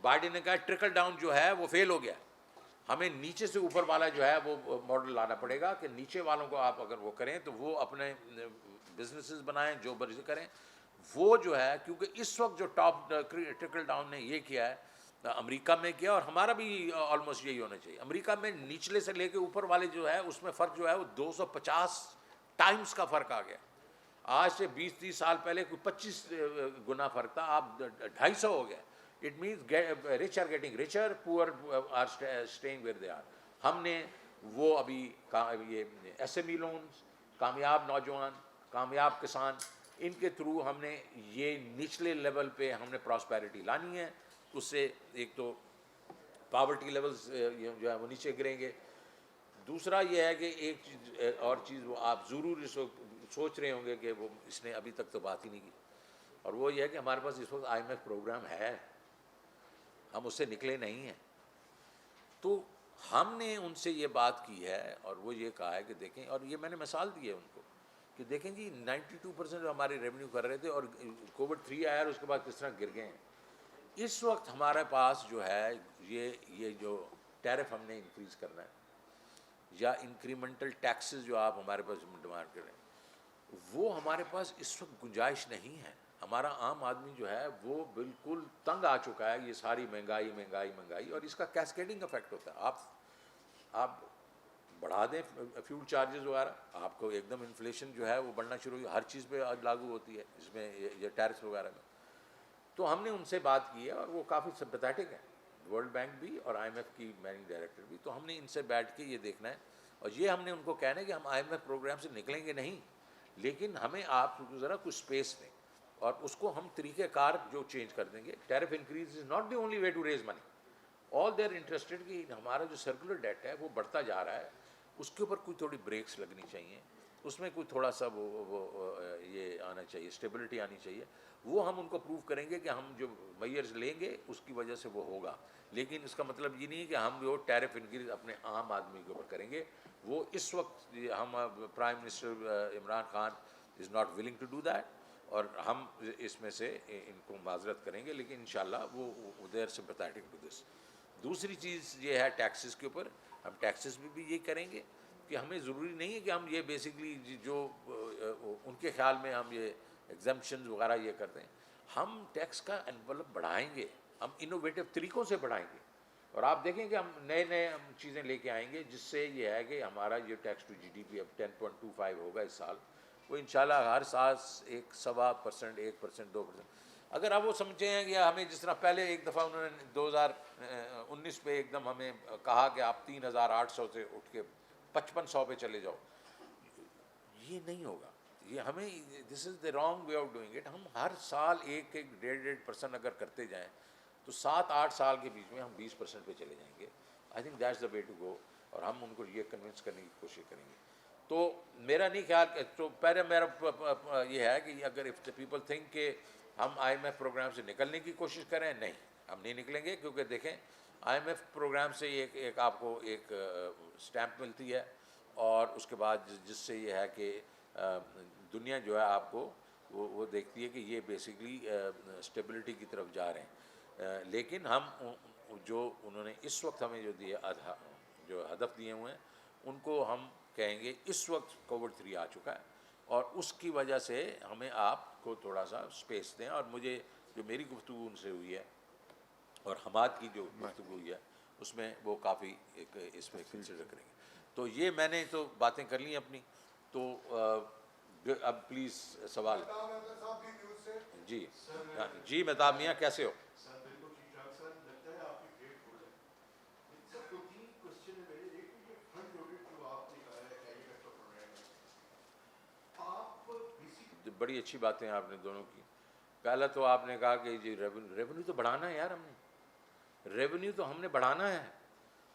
بائیڈن نے کہا ٹرکل ڈاؤن جو ہے وہ فیل ہو گیا. ہمیں نیچے سے اوپر والا جو ہے وہ ماڈل لانا پڑے گا, کہ نیچے والوں کو آپ اگر وہ کریں تو وہ اپنے بزنسز بنائیں, جو مرضی کریں. وہ جو ہے, کیونکہ اس وقت جو ٹاپ ٹرکل ڈاؤن نے یہ کیا ہے, امریکہ میں کیا, اور ہمارا بھی آلموسٹ یہی ہونا چاہیے. امریکہ میں نچلے سے لے کے اوپر والے جو ہے اس میں فرق جو ہے وہ 250 ٹائمز کا فرق آ گیا. آج سے 20-30 سال پہلے کوئی 25 گنا فرق تھا, آپ 250 ہو گیا. It means rich are getting richer, poor are staying where they are. ہم نے وہ ابھی یہ ایس ایم ای لونز, کامیاب نوجوان, کامیاب کسان, ان کے تھرو ہم نے یہ نچلے لیول پہ ہم نے پراسپیرٹی لانی ہے. اس سے ایک تو پاورٹی لیولز جو ہے وہ نیچے گریں گے. دوسرا یہ ہے کہ ایک اور چیز وہ آپ ضرور سوچ رہے ہوں گے کہ وہ اس نے ابھی تک تو بات ہی نہیں کی, اور وہ یہ ہے کہ ہمارے پاس اس وقت آئی ایم ایف پروگرام ہے, ہم اس سے نکلے نہیں ہیں. تو ہم نے ان سے یہ بات کی ہے, اور وہ یہ کہا ہے کہ دیکھیں, اور یہ میں نے مثال دی ہے ان کو کہ دیکھیں جی 92% ہمارے ریونیو کر رہے تھے, اور کووڈ 3 آیا اور اس کے بعد کس طرح گر گئے ہیں. اس وقت ہمارے پاس جو ہے یہ جو ٹیرف ہم نے انکریز کرنا ہے, یا انکریمنٹل ٹیکسز جو آپ ہمارے پاس ڈیمانڈ کریں, وہ ہمارے پاس اس وقت گنجائش نہیں ہے. ہمارا عام آدمی جو ہے وہ بالکل تنگ آ چکا ہے, یہ ساری مہنگائی, اور اس کا کیسکیڈنگ افیکٹ ہوتا ہے. آپ بڑھا دیں فیول چارجز وغیرہ, آپ کو ایک دم انفلیشن جو ہے وہ بڑھنا شروع ہوئی, ہر چیز پہ آج لاگو ہوتی ہے اس میں, یہ ٹیرس وغیرہ میں. تو ہم نے ان سے بات کی ہے, اور وہ کافی سمپیتھیٹک ہیں, ورلڈ بینک بھی اور آئی ایم ایف کی مینیجنگ ڈائریکٹر بھی. تو ہم نے ان سے بیٹھ کے یہ دیکھنا ہے, اور یہ ہم نے ان کو کہنا ہے کہ ہم آئی ایم ایف پروگرام سے نکلیں گے نہیں, لیکن ہمیں آپ ذرا کچھ اسپیس دیں, اور اس کو ہم طریقہ کار جو چینج کر دیں گے. Tariff increase is not the only way to raise money. All they are interested کہ ہمارا جو سرکولر ڈیٹ ہے وہ بڑھتا جا رہا ہے, اس کے اوپر کوئی تھوڑی بریکس لگنی چاہیے. اس میں کوئی تھوڑا سا وہ یہ آنا چاہیے, اسٹیبلٹی آنی چاہیے. وہ ہم ان کو پروو کریں گے کہ ہم جو میئرز لیں گے اس کی وجہ سے وہ ہوگا. لیکن اس کا مطلب یہ نہیں ہے کہ ہم وہ ٹیرف انکریز اپنے عام آدمی کے اوپر کریں گے. وہ اس وقت ہم prime minister Imran Khan is not willing to do that, اور ہم اس میں سے ان کو معذرت کریں گے, لیکن انشاءاللہ وہ they are sympathetic to this. دوسری چیز یہ ہے ٹیکسز کے اوپر. ہم ٹیکسز بھی یہ کریں گے کہ ہمیں ضروری نہیں ہے کہ ہم یہ بیسکلی جو ان کے خیال میں ہم یہ ایگزمپشنز وغیرہ یہ کرتے ہیں. ہم ٹیکس کا انویلپ بڑھائیں گے, ہم انوویٹو طریقوں سے بڑھائیں گے, اور آپ دیکھیں کہ ہم نئے ہم چیزیں لے کے آئیں گے جس سے یہ ہے کہ ہمارا یہ tax to G D P اب 10.25 ہوگا اس سال, وہ انشاءاللہ ہر سال 1.25%, 1%, 2%. اگر آپ وہ سمجھے ہیں کہ ہمیں جس طرح پہلے ایک دفعہ انہوں نے 2019 پہ ایک دم ہمیں کہا کہ آپ 3,800 سے اٹھ کے 5500 پہ چلے جاؤ, یہ نہیں ہوگا. یہ ہمیں this is the wrong way of doing it. ہم ہر سال 1.5% اگر کرتے جائیں تو 7-8 سال کے بیچ میں ہم 20% پہ چلے جائیں گے. I think that's the way to go, اور ہم ان کو یہ کنونس کرنے کی کوشش کریں گے. تو میرا نہیں خیال کہ تو پہلے میرا یہ ہے کہ اگر اف دا پیپل تھنک کہ ہم آئی ایم ایف پروگرام سے نکلنے کی کوشش کریں, نہیں, ہم نہیں نکلیں گے. کیونکہ دیکھیں آئی ایم ایف پروگرام سے ایک آپ کو ایک اسٹیمپ ملتی ہے, اور اس کے بعد جس سے یہ ہے کہ دنیا جو ہے آپ کو وہ دیکھتی ہے کہ یہ بیسکلی اسٹیبلٹی کی طرف جا رہے ہیں. لیکن ہم جو انہوں نے اس وقت ہمیں جو ہدف دیے ہوئے ہیں ان کو ہم کہیں گے اس وقت کووڈ 3 آ چکا ہے, اور اس کی وجہ سے ہمیں آپ کو تھوڑا سا اسپیس دیں. اور مجھے جو میری گفتگو ان سے ہوئی ہے اور حماد کی جو گفتگو ہوئی ہے اس میں وہ کافی ایک اس میں کنسیڈر کریں گے. تو یہ میں نے تو باتیں کر لی اپنی. تو اب پلیز سوال. جی جی مہتاب میاں کیسے ہو؟ بڑی اچھی باتیں آپ نے دونوں کی. پہلا تو آپ نے کہا کہ جی ریونیو تو بڑھانا ہے یار, ہم نے ریونیو تو ہم نے بڑھانا ہے,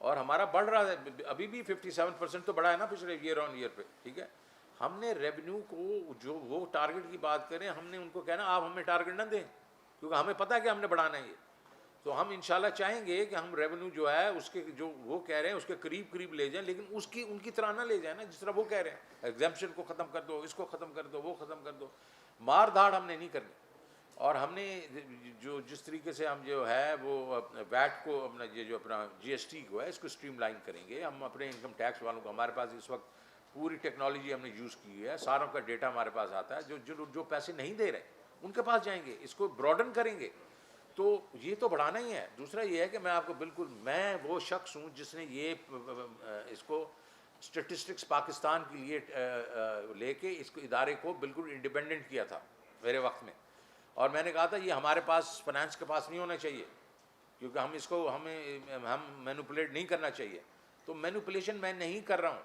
اور ہمارا بڑھ رہا ہے. ابھی بھی 57% تو بڑھا ہے نا پچھلے ایئر آن ایئر پہ, ٹھیک ہے. ہم نے ریونیو کو جو وہ ٹارگٹ کی بات کریں, ہم نے ان کو کہنا آپ ہمیں ٹارگٹ نہ دیں, کیونکہ ہمیں پتہ ہے کہ ہم نے بڑھانا ہے یہ. تو ہم انشاءاللہ چاہیں گے کہ ہم ریونیو جو ہے اس کے جو وہ کہہ رہے ہیں اس کے قریب لے جائیں, لیکن اس کی ان کی طرح نہ لے جائیں نا جس طرح وہ کہہ رہے ہیں. ایگزمپشن کو ختم کر دو, اس کو ختم کر دو, وہ ختم کر دو, مار دھاڑ ہم نے نہیں کرنی. اور ہم نے جو جس طریقے سے ہم جو ہے وہ ویٹ کو اپنا یہ جو اپنا جی ایس ٹی کو ہے اس کو اسٹریم لائن کریں گے. ہم اپنے انکم ٹیکس والوں کو, ہمارے پاس اس وقت پوری ٹیکنالوجی ہم نے یوز کی ہے, ساروں کا ڈیٹا ہمارے پاس آتا ہے. جو پیسے نہیں دے رہے ان کے پاس جائیں گے, اس کو براڈن کریں گے. تو یہ تو بڑھانا ہی ہے. دوسرا یہ ہے کہ میں آپ کو بالکل, میں وہ شخص ہوں جس نے یہ اس کو اسٹیٹسٹکس پاکستان کے لیے لے کے اس کو ادارے کو بالکل انڈیپینڈنٹ کیا تھا میرے وقت میں. اور میں نے کہا تھا یہ ہمارے پاس فائنانس کے پاس نہیں ہونا چاہیے, کیونکہ ہم اس کو ہم مینوپولیٹ نہیں کرنا چاہیے. تو مینوپولیشن میں نہیں کر رہا ہوں,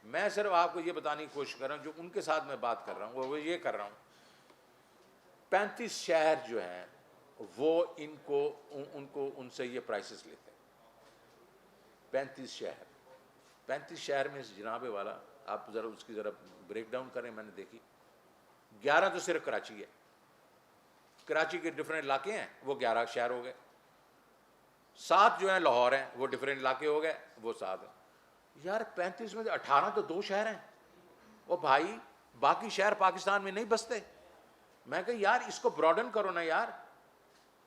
میں صرف آپ کو یہ بتانے کی کوشش کر رہا ہوں جو ان کے ساتھ میں بات کر رہا ہوں وہ یہ کر رہا ہوں. 35 شہر جو ہیں وہ ان کو ان سے یہ پرائسز لیتے ہیں. 35 شہر میں جناب والا آپ ذرا اس کی ذرا بریک ڈاؤن کریں. میں نے دیکھی 11 تو صرف کراچی ہے, کراچی کے ڈفرینٹ علاقے ہیں وہ 11 شہر ہو گئے. 7 جو ہیں لاہور ہیں وہ ڈفرینٹ علاقے ہو گئے وہ 7 ہیں. یار 35 میں 18 تو 2 شہر ہیں. وہ بھائی باقی شہر پاکستان میں نہیں بستے. میں کہ یار اس کو براڈن کرو نا یار.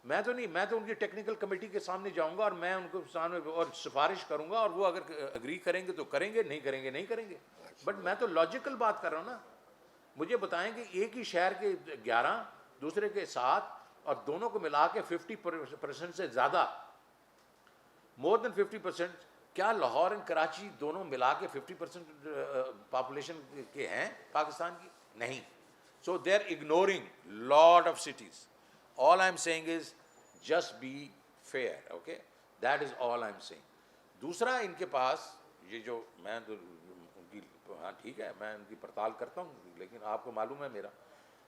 میں تو ان کی ٹیکنیکل کمیٹی کے سامنے جاؤں گا اور میں ان کو سامنے اور سفارش کروں گا, اور وہ اگر اگری کریں گے تو کریں گے, نہیں کریں گے نہیں کریں گے. بٹ میں تو لاجیکل بات کر رہا ہوں نا. مجھے بتائیں کہ ایک ہی شہر کے 11 دوسرے کے 7 اور دونوں کو ملا کے 50% سے زیادہ, مور دین 50%. کیا لاہور اور کراچی دونوں ملا کے 50% پاپولیشن کے ہیں پاکستان کی؟ نہیں. So they are ignoring lot of cities. All I'm saying is just be fair, okay? That is all I'm saying. دوسرا ان کے پاس یہ جو میں تو ان کی, ہاں ٹھیک ہے میں ان کی پڑتال کرتا ہوں, لیکن آپ کو معلوم ہے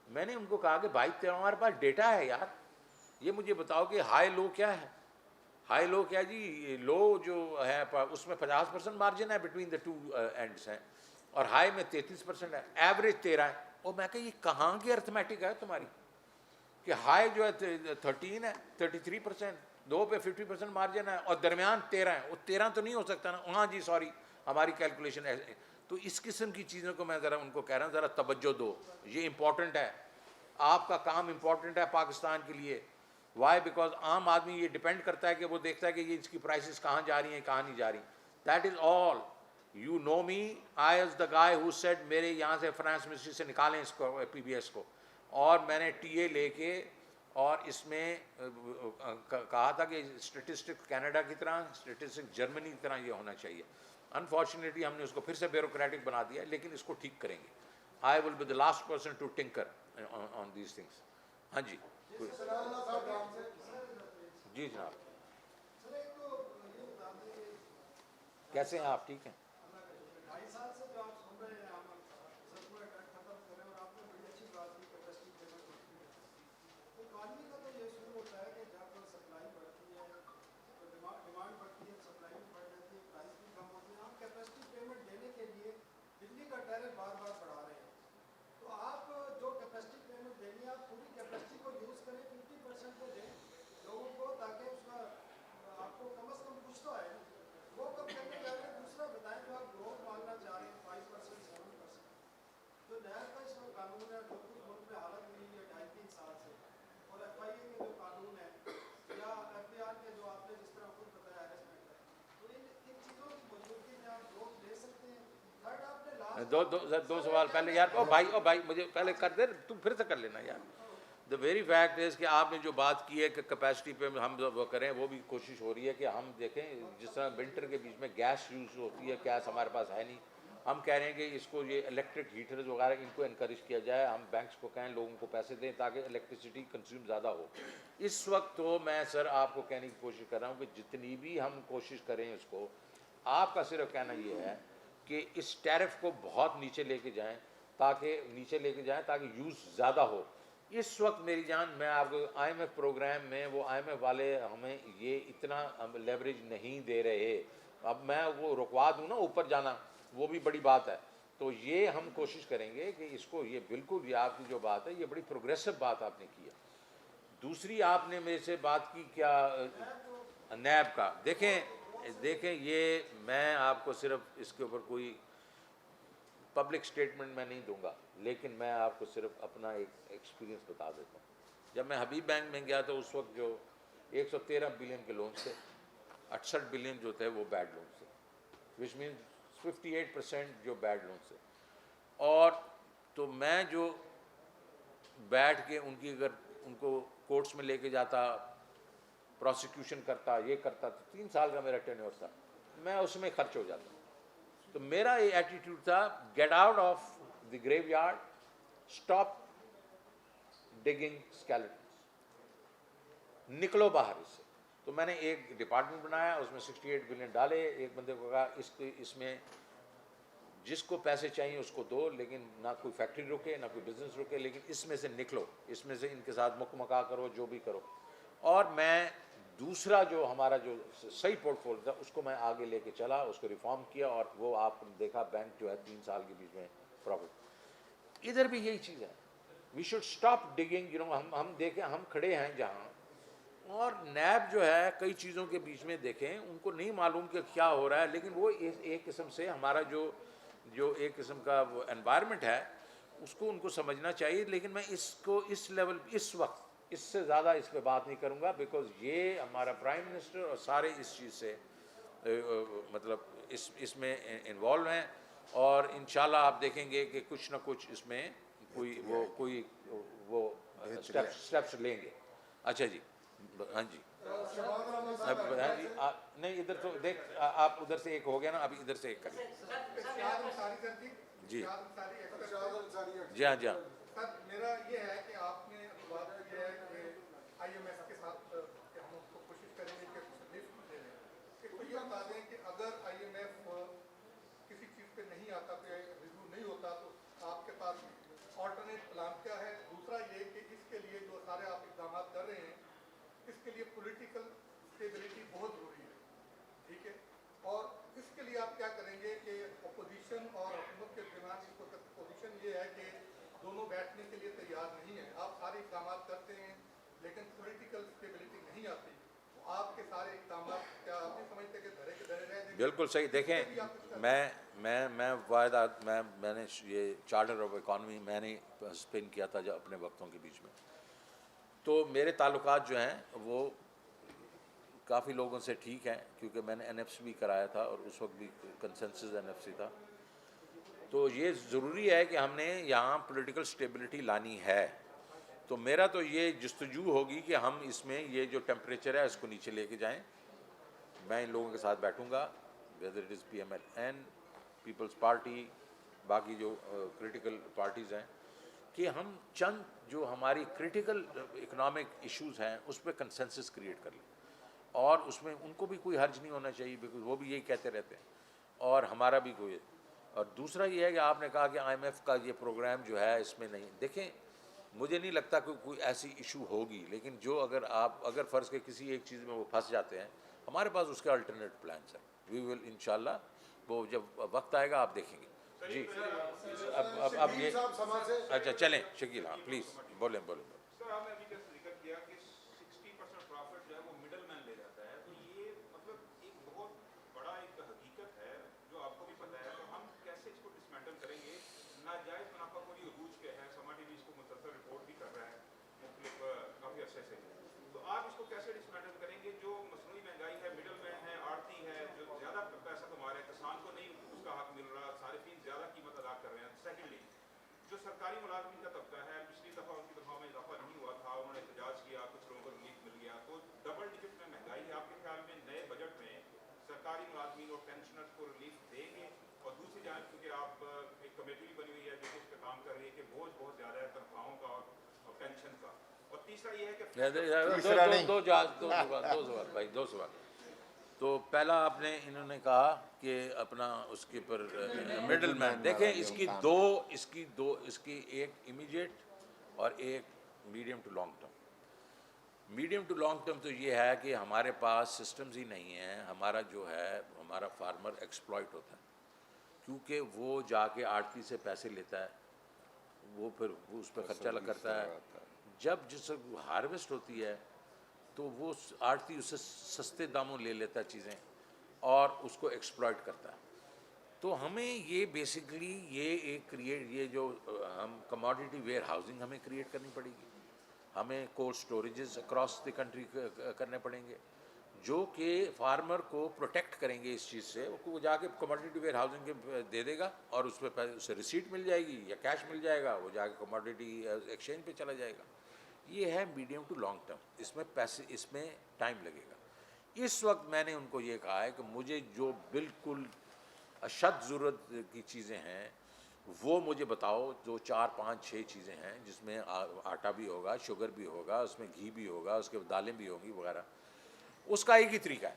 میں نے ان کو کہا کہ بھائی ہمارے پاس ڈیٹا ہے یار, یہ مجھے بتاؤ کہ ہائی لو کیا ہے. ہائی لو کیا جی, لو جو ہے اس میں 50% مارجن ہے بٹوین دا 2 اینڈس ہیں, اور ہائی میں 33% ہے, ایوریج 13 ہے. اور میں کہ یہ کہاں کی ارتھمیٹک ہے تمہاری کہ ہائی جو ہے 13 ہے, 33%, 2 پہ 50% مارجن ہے, اور درمیان 13 ہے. وہ 13 تو نہیں ہو سکتا نا. ہاں جی سوری ہماری کیلکولیشن ایسے. تو اس قسم کی چیزوں کو میں ذرا ان کو کہہ رہا ہوں ذرا توجہ دو, یہ امپورٹنٹ ہے, آپ کا کام امپورٹنٹ ہے پاکستان کے لیے. وائی؟ بیکاز عام آدمی یہ ڈیپینڈ کرتا ہے کہ وہ دیکھتا ہے کہ یہ اس کی پرائسز کہاں جا رہی ہیں کہاں نہیں جا رہی. That is all. You know me, I as the guy who said میرے یہاں سے فائنانس منسٹری سے نکالیں اس کو پی بی ایس کو, اور میں نے ٹی اے لے کے اور اس میں کہا تھا کہ اسٹیٹسٹک کینیڈا کی طرح, اسٹیٹسٹک جرمنی کی طرح یہ ہونا چاہیے. انفارچونیٹلی ہم نے اس کو پھر سے بیوروکریٹک بنا دیا, لیکن اس کو ٹھیک کریں گے. I will be the last person to tinker on these things. ہاں جی جی جناب, کیسے ہیں آپ؟ ٹھیک ہیں. دو سوال پہلے یار. او بھائی مجھے پہلے کر دے, تم پھر سے کر لینا یار. دا ویری فیکٹ از کہ آپ نے جو بات کی ہے کہ کیپیسٹی پہ ہم وہ کریں, وہ بھی کوشش ہو رہی ہے کہ ہم دیکھیں جس طرح ونٹر کے بیچ میں گیس یوز ہوتی ہے, گیس ہمارے پاس ہے نہیں, ہم کہہ رہے ہیں کہ اس کو یہ الیکٹرک ہیٹرز وغیرہ ان کو انکریج کیا جائے. ہم بینکس کو کہیں لوگوں کو پیسے دیں تاکہ الیکٹریسٹی کنزیوم زیادہ ہو. اس وقت تو میں سر آپ کو کہنے کی کوشش کر رہا ہوں کہ جتنی بھی ہم کوشش کریں اس کو, آپ کا صرف کہنا یہ ہے کہ اس ٹیرف کو بہت نیچے لے کے جائیں تاکہ یوز زیادہ ہو. اس وقت میری جان, میں آپ کو آئی ایم ایف پروگرام میں, وہ آئی ایم ایف والے ہمیں یہ اتنا لیوریج نہیں دے رہے. اب میں وہ رکوا دوں نا اوپر جانا, وہ بھی بڑی بات ہے. تو یہ ہم کوشش کریں گے کہ اس کو, یہ بالکل یہ آپ کی جو بات ہے یہ بڑی پروگریسو بات آپ نے کی ہے. دوسری آپ نے میرے سے بات کی کیا نیب کا. دیکھیں یہ میں آپ کو صرف اس کے اوپر کوئی پبلک سٹیٹمنٹ میں نہیں دوں گا, لیکن میں آپ کو صرف اپنا ایک ایکسپیرینس بتا دیتا ہوں. جب میں حبیب بینک میں گیا تو اس وقت جو 113 بلین کے لون تھے, 68 بلین جو تھے وہ بیڈ لون تھے, وچ مینس 58% جو بیڈ لون تھے. اور تو میں جو بیٹھ کے ان کی اگر ان کو کورٹس میں لے کے جاتا, پروسیکیوشن کرتا, یہ کرتا, تو 3 سال کا میرا ٹینیور تھا, میں اس میں خرچ ہو جاتا. تو میرا یہ ایٹیٹیوڈ تھا, get out of the graveyard, stop digging skeletons, نکلو باہر اس سے. تو میں نے ایک ڈپارٹمنٹ بنایا, اس میں 68 بلین ڈالے. ایک بندے کو کہا اس میں جس کو پیسے چاہیے اس کو دو, لیکن نہ کوئی فیکٹری رکے نہ کوئی بزنس رکے, لیکن اس میں سے نکلو, اس میں سے ان کے ساتھ مکمکا کرو, جو بھی کرو. اور میں دوسرا جو ہمارا جو صحیح پورٹ فولیو تھا اس کو میں آگے لے کے چلا, اس کو ریفارم کیا, اور وہ آپ نے دیکھا بینک جو ہے 3 سال کے بیچ میں پروفٹ. ادھر بھی یہی چیز ہے, وی شوڈ اسٹاپ ڈگنگ. ہم دیکھیں, ہم کھڑے ہیں جہاں, اور نیب جو ہے کئی چیزوں کے بیچ میں دیکھیں, ان کو نہیں معلوم کہ کیا ہو رہا ہے, لیکن وہ ایک قسم سے ہمارا جو ایک قسم کا وہ انوائرمنٹ ہے اس کو ان کو سمجھنا چاہیے. لیکن میں اس کو اس لیول اس وقت اس سے زیادہ اس پہ بات نہیں کروں گا, بیکاز یہ ہمارا پرائم منسٹر اور سارے اس چیز سے مطلب اس میں انوالو ہیں, اور انشاءاللہ آپ دیکھیں گے کہ کچھ نہ کچھ اس میں کوئی اسٹیپس لیں گے. اچھا جی, ہاں جی نہیں ادھر تو دیکھ, آپ ادھر سے ایک ہو گیا نا, ابھی ادھر سے ایک کریں. جی جی ہاں جی ہاں. سر میرا یہ ہے کہ آپ نے بات کی ہے کہ آئی ایم ایف کے ساتھ کہ ہم اس کو کوشش کریں گے کہ لفٹ دے دیں, کہ کوئی یہ بتا دیں کہ اگر آئی ایم ایف کسی چیز پہ نہیں آتا, پہ ریویو نہیں ہوتا, تو آپ کے پاس آلٹرنیٹ پلان کیا ہے؟ دوسرا یہ کہ اس کے لیے جو سارے آپ اقدامات کر رہے ہیں, اس کے لیے پولیٹیکل اسٹیبلٹی بہت ضروری ہے, ٹھیک ہے, اور اس کے لیے آپ کیا کریں گے کہ اپوزیشن اور حکومت کے اقدامات کرتے ہیں لیکن پولیٹیکل اسٹیبلٹی نہیں آتی، تو آپ کے سارے اقدامات کیا آپ نہیں سمجھتے کہ دھرے کے دھرے رہ جائیں گے؟ بالکل صحیح. دیکھیں میں واحد میں نے یہ چارٹر آف اکانومی میں نے اسپن کیا تھا جو اپنے وقتوں کے بیچ میں، تو میرے تعلقات جو ہیں وہ کافی لوگوں سے ٹھیک ہیں، کیونکہ میں نے این ایف سی بھی کرایا تھا اور اس وقت بھی کنسنسس این ایف سی تھا. تو یہ ضروری ہے کہ ہم نے یہاں پولیٹیکل اسٹیبلٹی لانی ہے. تو میرا تو یہ جستجو ہوگی کہ ہم اس میں یہ جو ٹیمپریچر ہے اس کو نیچے لے کے جائیں. میں ان لوگوں کے ساتھ بیٹھوں گا، whether it is P M L N, Peoples Party, باقی جو کریٹیکل پارٹیز ہیں، کہ ہم چند جو ہماری کریٹیکل اکنامک ایشوز ہیں اس پہ کنسنسس کریٹ کر لیں. اور اس میں ان کو بھی کوئی حرج نہیں ہونا چاہیے، بیکاز وہ بھی یہی کہتے رہتے ہیں اور ہمارا بھی کوئی. اور دوسرا یہ ہے کہ آپ نے کہا کہ آئی ایم ایف کا یہ پروگرام جو ہے اس میں نہیں، دیکھیں مجھے نہیں لگتا کہ کوئی ایسی ایشو ہوگی، لیکن جو اگر فرض کے کسی ایک چیز میں وہ پھنس جاتے ہیں، ہمارے پاس اس کے الٹرنیٹ پلانس ہیں. وی ول انشاءاللہ، وہ جب وقت آئے گا آپ دیکھیں گے. جی اب یہ اچھا چلیں شکیل، ہاں پلیز بولیں. سر آپ نے ابھی جیسے ذکر کیا کہ 60% پروفٹ جو ہے وہ مڈل مین لے جاتا ہے، تو یہ مطلب ایک بہت بڑا ایک حقیقت ہے جو آپ کو بھی پتہ ہے. تو ہم کیسے اس کو ڈسمینٹل کریں گے؟ ناجائز منافع خوری عروج کے ہے، سما ٹی وی اس کو مسلسل رپورٹ بھی کر رہا ہے مختلف کافی عرصے سے. تو آپ اس کو کیسے ڈسمینٹل کریں گے؟ جو مصنوعی مہنگائی ہے، مڈل مین ہے، آڑتی ہے، جو زیادہ پیسہ کما رہے ہیں، کسان کو نہیں اس کا حق مل رہا، صارفین زیادہ قیمت ادا کر رہے ہیں. سیکنڈلی جو سرکاری ملازمین کا طبقہ ہے، پچھلی دفعہ ان کی تنخواہ میں اضافہ نہیں ہوا تھا، انہوں نے احتجاج کیا، کچھ لوگوں کو ریلیف مل گیا. تو ڈبل ڈجٹ میں مہنگائی ہے، آپ کے خیال میں نئے بجٹ میں سرکاری ملازمین اور پینشنرز کو ریلیف دیں گے؟ اور دوسری جانب کیونکہ آپ ایک کمیٹی بھی بنی ہوئی ہے جو اس پہ کام کر رہی ہے کہ بوجھ بہت زیادہ ہے تنخواہوں کا اور پینشن کا. اور تیسرا یہ ہے کہ دو سوال. تو پہلا آپ نے انہوں نے کہا کہ اپنا اس کے پر مڈل مین، دیکھیں اس کی ایک امیڈیٹ اور ایک medium to long term. Medium to long term تو یہ ہے کہ ہمارے پاس سسٹمز ہی نہیں ہیں. ہمارا جو ہے ہمارا فارمر ایکسپلائٹ ہوتا ہے، کیونکہ وہ جا کے آڑتی سے پیسے لیتا ہے، وہ پھر وہ اس پہ خرچہ کرتا ہے. جس ہارویسٹ ہوتی ہے تو وہ آڑتی اس سے سستے داموں لے لیتا ہے چیزیں اور اس کو ایکسپلائٹ کرتا ہے. تو ہمیں یہ بیسکلی یہ جو ہم کموڈیٹی ویئر ہاؤسنگ ہمیں کریٹ کرنی پڑے گی. ہمیں کولڈ اسٹوریجز اکراس دی کنٹری کرنے پڑیں گے جو کہ فارمر کو پروٹیکٹ کریں گے اس چیز سے. وہ جا کے کموڈیٹی ویئر ہاؤسنگ کے دے دے گا اور اس پہ اسے ریسیٹ مل جائے گی یا کیش مل جائے گا، وہ جا کے کموڈیٹی ایکسچینج پہ چلا جائے گا. یہ ہے میڈیم ٹو لانگ ٹرم. اس میں ٹائم لگے گا. اس وقت میں نے ان کو یہ کہا ہے کہ مجھے جو بالکل اشد ضرورت کی چیزیں ہیں وہ مجھے بتاؤ. جو 4 5 6 چیزیں ہیں جس میں آٹا بھی ہوگا، شوگر بھی ہوگا، اس میں گھی بھی ہوگا، اس کے دالیں بھی ہوں گی وغیرہ. اس کا ایک ہی طریقہ ہے،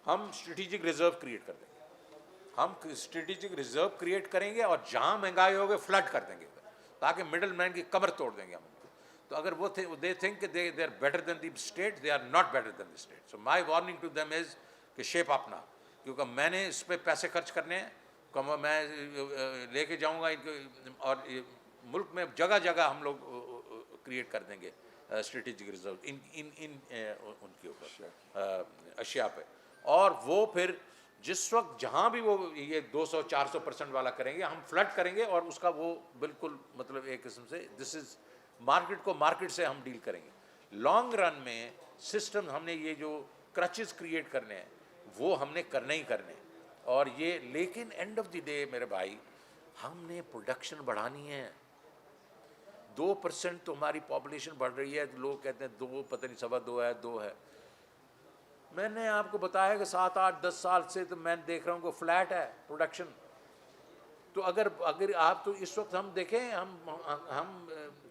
ہم اسٹریٹجک ریزرو کریٹ کر دیں گے. ہم اسٹریٹجک ریزرو کریٹ کریں گے اور جہاں مہنگائی ہوگی فلڈ کر دیں گے تاکہ مڈل مین کی کمر توڑ دیں گے ہم. تو اگر وہ دے تھنک کہ they are better than the state, they are not better than the state. So my warning to them is کہ شیپ اپ نا، کیونکہ میں نے اس پہ پیسے خرچ کرنے ہیں. میں لے کے جاؤں گا اور ملک میں جگہ جگہ ہم لوگ کریٹ کر دیں گے اسٹریٹجک ریزرو ان کے اوپر اشیاء پہ. اور وہ پھر جس وقت جہاں بھی وہ یہ 200 400% والا کریں گے ہم فلڈ کریں گے اور اس کا وہ بالکل مطلب ایک قسم سے دس از مارکیٹ کو مارکیٹ سے ہم ڈیل کریں گے. لانگ رن میں سسٹم ہم نے یہ جو کرچز کریٹ کرنے ہیں وہ ہم نے کرنے ہی کرنے. اور یہ لیکن اینڈ آف دی ڈے میرے بھائی ہم نے پروڈکشن بڑھانی ہے. 2% تو ہماری پاپولیشن بڑھ رہی ہے. لوگ کہتے ہیں 2 پتہ نہیں 2.25 ہے 2 ہے. میں نے آپ کو بتایا کہ 7 8 10 سال سے تو میں دیکھ رہا ہوں کہ فلیٹ ہے پروڈکشن. تو اگر آپ تو اس وقت ہم دیکھیں ہم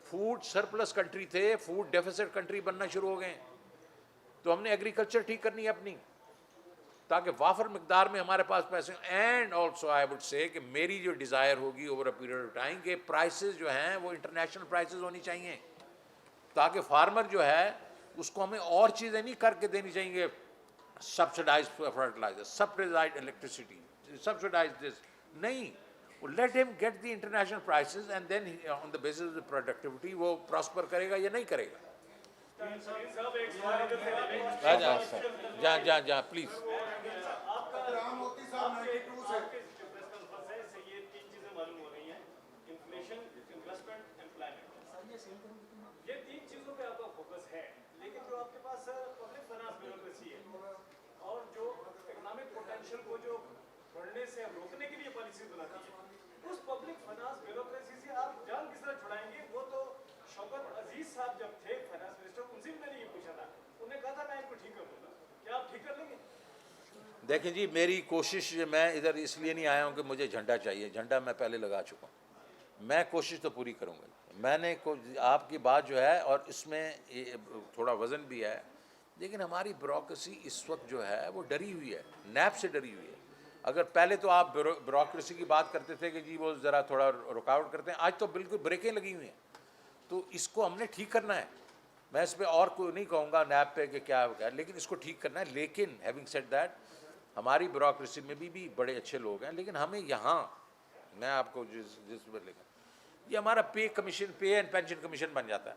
فوڈ سرپلس کنٹری تھے، فوڈ ڈیفیسٹ کنٹری بننا شروع ہو گئے. تو ہم نے ایگریکلچر ٹھیک کرنی ہے اپنی تاکہ وافر مقدار میں ہمارے پاس پیسے. And also I would say کہ میری جو ڈیزائر ہوگی over a period of time کہ پرائسز جو ہیں وہ انٹرنیشنل پرائسز ہونی چاہیے تاکہ فارمر جو ہے اس کو ہمیں اور چیزیں نہیں کر کے دینی چاہیے. Subsidise fertiliser, subsidise electricity, subsidise this نہیں. لیٹ ہم get the international prices and then on the basis of productivity وہ پراسپر کرے گا یا نہیں کرے گا. جہاں پلیز. رام موتی صاحب 92 سے یہ تین چیزیں معلوم ہو رہی ہیں, انفلیشن, انویسٹمنٹ, امپلائمنٹ. یہ تین چیزوں پہ آپ کا فوکس ہے, لیکن جو آپ کے پاس پبلک فائنانس بیوروکریسی ہے اور جو اکنامک پوٹینشیل کو جو بڑھنے سے روکنے کے لیے پالیسی بناتی ہے, اس پبلک فائنانس بیوروکریسی سے آپ جان کس طرح چھڑائیں گے؟ وہ تو شوکت عزیز صاحب جب تھے فائنانس منسٹر, ان سے بھی میں نے یہ پوچھا تھا, انہوں نے کہا تھا میں ان کو ٹھیک کر دوں گا. کیا آپ ٹھیک کر لیں گے؟ دیکھیں جی, میری کوشش, میں ادھر اس لیے نہیں آیا ہوں کہ مجھے جھنڈا چاہیے, جھنڈا میں پہلے لگا چکا ہوں. میں کوشش تو پوری کروں گا. میں نے آپ کی بات جو ہے, اور اس میں تھوڑا وزن بھی ہے, لیکن ہماری بیوروکریسی اس وقت جو ہے وہ ڈری ہوئی ہے, نیب سے ڈری ہوئی ہے. اگر پہلے تو آپ بیوروکریسی کی بات کرتے تھے کہ جی وہ ذرا تھوڑا رکاوٹ کرتے ہیں, آج تو بالکل بریکیں لگی ہوئی ہیں. تو اس کو ہم نے ٹھیک کرنا ہے. میں اس پہ اور کوئی نہیں کہوں گا نیب پہ کہ کیا, لیکن اس کو ٹھیک کرنا ہے. لیکن ہیونگ سیڈ دیٹ, ہماری بیوروکریسی میں بھی بڑے اچھے لوگ ہیں, لیکن ہمیں یہاں, میں آپ کو جس پر لکھا, یہ ہمارا پے اینڈ پینشن کمیشن بن جاتا ہے.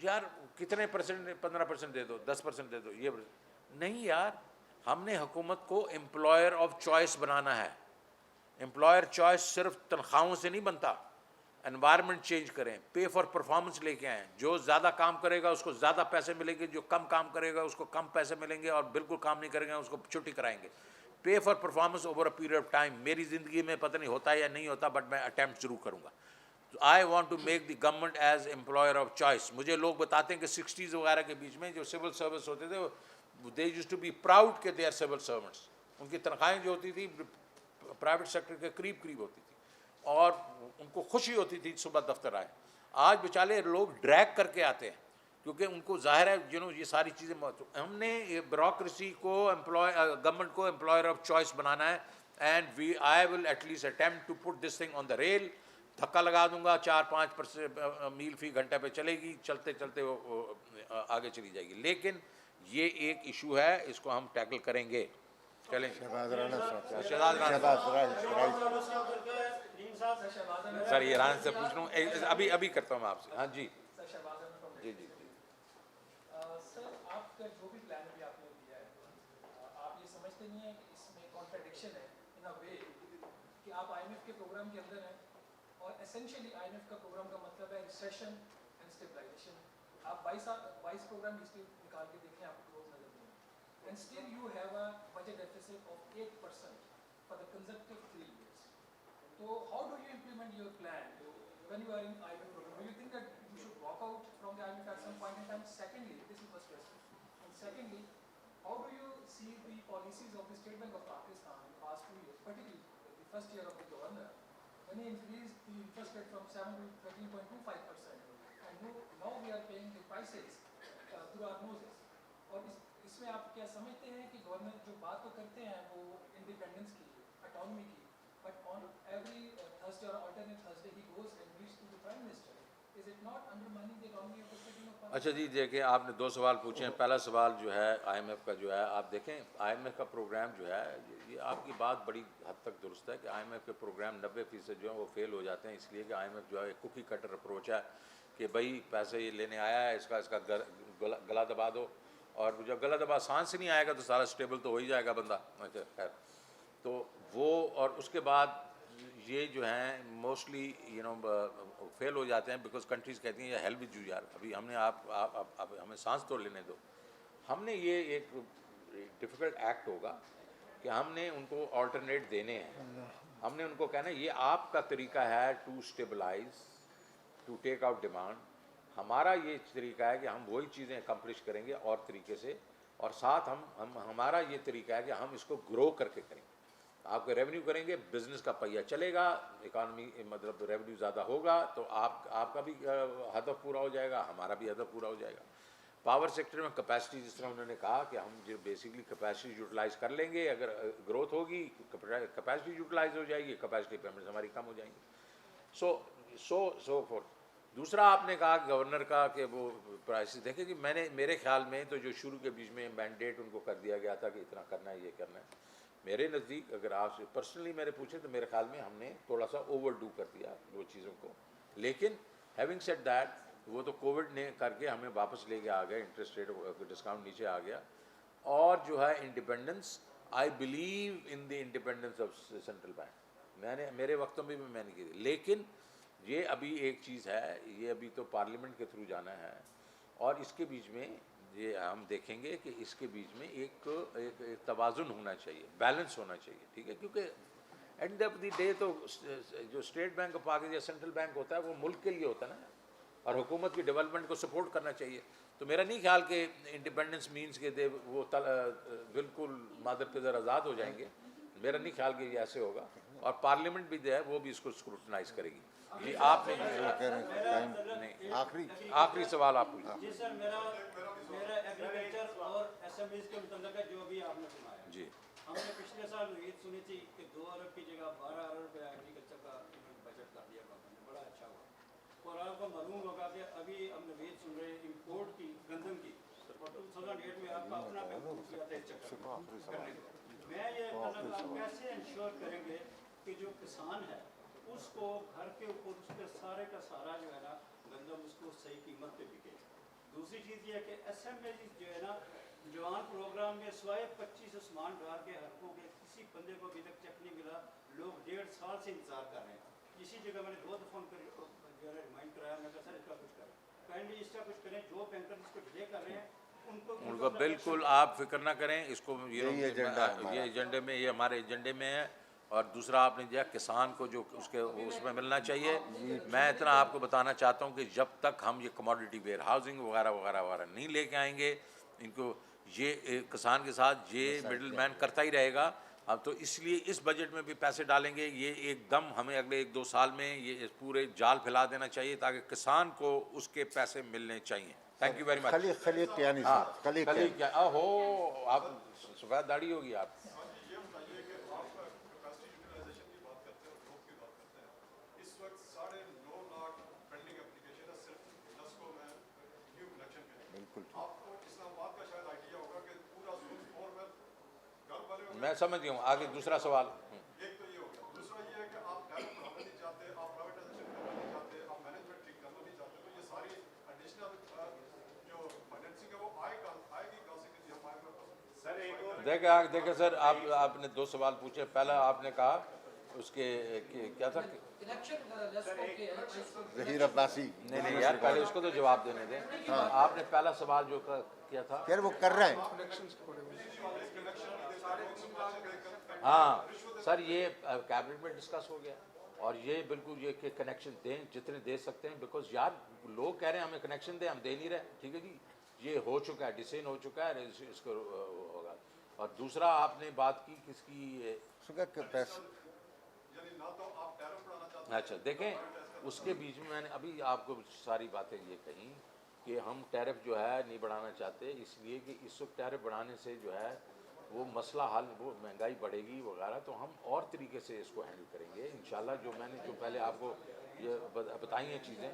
یار کتنے پرسنٹ, 15% دے دو, 10% دے دو, یہ نہیں یار. ہم نے حکومت کو امپلائر آف چوائس بنانا ہے. امپلائر چوائس صرف تنخواہوں سے نہیں بنتا. انوائرمنٹ چینج کریں, پے فار پرفارمنس لے کے آئیں. جو زیادہ کام کرے گا اس کو زیادہ پیسے ملیں گے, جو کم کام کرے گا اس کو کم پیسے ملیں گے, اور بالکل کام نہیں کرے گا اس کو چھٹی کرائیں گے. Pay for performance over a period of time. میری زندگی میں پتہ نہیں ہوتا ہے یا نہیں ہوتا, بٹ میں اٹیمپٹ ضرور کروں گا. I want to make the government as employer of choice. مجھے لوگ بتاتے ہیں کہ 60s وغیرہ کے بیچ میں جو سول سروس ہوتے تھے, they used to be proud کہ دے آر سول سرونٹس. ان کی تنخواہیں جو ہوتی تھی پرائیویٹ سیکٹر کے قریب ہوتی تھی, اور ان کو خوشی ہوتی تھی صبح دفتر آئے. آج بیچارے لوگ ڈریگ کر کے آتے ہیں, کیونکہ ان کو ظاہر ہے یہ ساری چیزیں. ہم نے بیوروکریسی کو گورنمنٹ کو امپلائر آف چوائس بنانا ہے. And I will at least attempt to put this thing on the rail. دھکا لگا دوں گا, 4-5 میل فی گھنٹے پہ چلے گی, چلتے چلتے وہ آگے چلی جائے گی. لیکن یہ ایک ایشو ہے, اس کو ہم ٹیکل کریں گے. چلیں سر, یہ رانا سے پوچھ رہا ہوں, ابھی کرتا ہوں آپ سے. ہاں جی جی جی. سر آپ کا جو بھی پلان بھی آپ نے دیا ہے, آپ یہ سمجھتے نہیں ہیں کہ اس میں کانٹراڈکشن ہے ان اے وے کہ آپ آئی ایم ایف کے پروگرام کے اندر ہیں, اور اسینشلی آئی ایم ایف کا پروگرام کا مطلب ہے ریسیشن اینڈ اسٹیبلائزیشن. آپ 22 پروگرام ہسٹری نکال کے دیکھیں, آپ کو نظر نہیں ہے. And still you have a budget deficit of 8% for the conservative 3 years. So how do you implement your plan when you are in IMF program? Do you think that you should walk out from the IMF at some point in time? Secondly, this is first question. And secondly, how do you see the policies of the State Bank of Pakistan in the past 2 years, particularly the first year of the governor, when he increased the interest rate from 7 to 13.25%, and now we are paying the prices through our noses. اور اس میں آپ کیا سمجھتے ہیں کہ governor جو بات تو کرتے ہیں وہ انڈیپینڈنس کی, اٹانومی کی, but on every Thursday or alternate Thursday he goes and meets to the Prime Minister. Is it not undermining the autonomy of the State Bank of Pakistan? اچھا جی, دیکھیں آپ نے 2 سوال پوچھے ہیں. پہلا سوال جو ہے آئی ایم ایف کا جو ہے, آپ دیکھیں آئی ایم ایف کا پروگرام جو ہے, یہ آپ کی بات بڑی حد تک درست ہے کہ آئی ایم ایف کے پروگرام 90% جو ہے وہ فیل ہو جاتے ہیں, اس لیے کہ آئی ایم ایف جو ہے ایک کوکی کٹر اپروچ ہے کہ بھائی پیسے یہ لینے آیا ہے, اس کا گلا دبا دو, اور جب گلا دبا آسان سے نہیں آئے گا تو سارا اسٹیبل تو ہو ہی جائے گا بندہ. خیر, تو وہ, اور اس کے بعد یہ جو ہیں موسٹلی فیل ہو جاتے ہیں بیکاز کنٹریز کہتی ہیں یہ ہیل ود یو یار, ابھی ہم نے آپ ہمیں سانس تو لینے دو. ہم نے یہ ایک ڈیفیکلٹ ایکٹ ہوگا کہ ہم نے ان کو آلٹرنیٹ دینے ہیں. ہم نے ان کو کہنا ہے یہ آپ کا طریقہ ہے to stabilise, to take out demand. ہمارا یہ طریقہ ہے کہ ہم وہی چیزیں اکمپلش کریں گے اور طریقے سے, اور ساتھ ہمارا یہ طریقہ ہے کہ ہم اس کو گرو کر کے کریں گے. آپ کے ریونیو کریں گے, بزنس کا پہیہ چلے گا, اکانومی مطلب ریونیو زیادہ ہوگا تو آپ کا بھی ہدف پورا ہو جائے گا, ہمارا بھی ہدف پورا ہو جائے گا. پاور سیکٹر میں کیپیسٹی, جس طرح انہوں نے کہا کہ ہم جو بیسکلی کیپیسٹی یوٹیلائز کر لیں گے, اگر گروتھ ہوگی کیپیسٹی یوٹیلائز ہو جائے گی, کیپیسٹی پیمنٹس ہماری کم ہو جائیں گی. So forth. دوسرا آپ نے کہا گورنر کا کہ وہ پرائسز دیکھیں کہ میرے خیال میں تو جو شروع کے بیچ میں مینڈیٹ ان کو کر دیا گیا تھا کہ اتنا کرنا ہے, یہ کرنا ہے, میرے نزدیک اگر آپ سے پرسنلی میرے پوچھیں تو میرے خیال میں ہم نے تھوڑا سا اوور ڈو کر دیا وہ چیزوں کو. لیکن ہیونگ سیڈ دیٹ, وہ تو کووڈ نے کر کے ہمیں واپس لے کے آ گیا, انٹرسٹ ریٹ ڈسکاؤنٹ نیچے آ گیا. اور جو ہے independence, I believe in the independence of central bank. میرے وقتوں میں بھی میں نے کی, لیکن یہ ابھی ایک چیز ہے, یہ ابھی تو پارلیمنٹ کے تھرو جانا ہے, اور اس کے بیچ میں یہ ہم دیکھیں گے کہ اس کے بیچ میں ایک توازن ہونا چاہیے, بیلنس ہونا چاہیے, ٹھیک ہے. کیونکہ اینڈ آف دی ڈے تو جو اسٹیٹ بینک آف پاکستان یا سینٹرل بینک ہوتا ہے وہ ملک کے لیے ہوتا ہے نا, اور حکومت کی ڈیولپمنٹ کو سپورٹ کرنا چاہیے. تو میرا نہیں خیال کہ انڈیپینڈنس مینس کہ وہ بالکل مادر کے ذر آزاد ہو جائیں گے. میرا نہیں خیال کہ یہ ایسے ہوگا, اور پارلیمنٹ بھی جو ہے وہ بھی اس کو اسکروٹنائز کرے گی. جی آپ نے آخری سوال آپ پوچھیں. جی سر, میرا ایگریکلچر اور ایس ایم ایز کے متعلق ہے جو بھی آپ نے سنایا. جی ہم نے پچھلے سال عید سنی تھی کہ 2 ارب کی جگہ 12 ارب روپے ایگریکلچر کا بجٹ کر دیا گورنمنٹ نے, بڑا اچھا ہوا. اور آپ کو معلوم ہوگا کہ ابھی ہم نوید سن رہے ہیں امپورٹ کی گندم کی, اور 2008 میں آپ کا اپنا بینک کیا تھا اس چکر کرنے کو. میں یہ مطلب آپ کیسے انشور کریں گے کہ جو کسان ہے اس کو گھر کے اوپر اس کے سارے کا سارا جو ہے نا گندم اس کو صحیح قیمت پہ بکے. دوسری چیز یہ ہے کہ ایس ایم ایز جو ہے نا جوان پروگرام میں سوائے 25 عثمان ڈار کے حلقوں کے کسی بندے کو ابھی تک چیک نہیں ملا. لوگ 1.5 سال سے انتظار کر رہے ہیں. اسی جگہ میں نے 2 دفعہ جو ہے ریمائنڈ کرایا, میں کہا سر اس کا کچھ کریں, کائنڈلی اس کا کچھ کریں. جو بینکر اس کو ڈیلے کر رہے ہیں ان کو بالکل آپ فکر نہ کریں, اس کو یہ ایجنڈے میں, یہ ہمارے ایجنڈے میں ہے. اور دوسرا آپ نے جو ہے کسان کو جو اس میں ملنا چاہیے. میں اتنا آپ کو بتانا چاہتا ہوں کہ جب تک ہم یہ کموڈٹی ویئر ہاؤسنگ وغیرہ وغیرہ وغیرہ نہیں لے کے آئیں گے, ان کو یہ کسان کے ساتھ یہ مڈل مین کرتا ہی رہے گا. اب تو اس لیے اس بجٹ میں بھی پیسے ڈالیں گے. یہ ایک دم ہمیں اگلے 1-2 سال میں یہ پورے جال پھیلا دینا چاہیے تاکہ کسان کو اس کے پیسے ملنے چاہیے. Thank you very much. Khaleeq Kiani Sahib, Khaleeq کیا ہو آپ سفید داڑھی ہوگی آپ. میں سمجھ گیا ہوں. آگے دوسرا سوال. ایک تو یہ ہو گیا, دوسرا یہ ہے کہ آپ ڈائریکٹ بنانا نہیں چاہتے, آپ پرائیویٹائزیشن کرنا نہیں چاہتے, آپ مینجمنٹ ٹھیک کرنا نہیں چاہتے. تو یہ ساری ایڈیشنل جو فائنینسنگ ہے وہ آئے گی کہاں سے کہ ہم آئے سر. ایک دیکھیں سر, آپ نے 2 سوال پوچھے. پہلا آپ نے کہا اس کے کیا تھا, ظہیر عباسی. نہیں یار پہلے اس کو تو جواب دینے دیں. آپ نے پہلا سوال جو کیا تھا, یار وہ کر رہے ہیں. ہاں سر یہ کیبنٹ میں ڈسکس ہو گیا, اور یہ بالکل یہ کہ کنیکشن دیں جتنے دے سکتے ہیں. بیکاز یار لوگ کہہ رہے ہیں ہمیں کنیکشن دیں, ہم دے نہیں رہے. ٹھیک ہے جی, یہ ہو چکا ہے, ڈیسیژن ہو چکا ہے, اس کو ہوگا. اور دوسرا آپ نے بات کی کس کی, اچھا دیکھیں اس کے بیچ میں نے ابھی آپ کو ساری باتیں یہ کہیں کہ ہم ٹیرف جو ہے نہیں بڑھانا چاہتے, اس لیے کہ اس وقت ٹیرف بڑھانے سے جو ہے وہ مسئلہ حل, وہ مہنگائی بڑھے گی وغیرہ. تو ہم اور طریقے سے اس کو ہینڈل کریں گے انشاءاللہ. جو میں نے جو پہلے آپ کو یہ بتائی ہیں چیزیں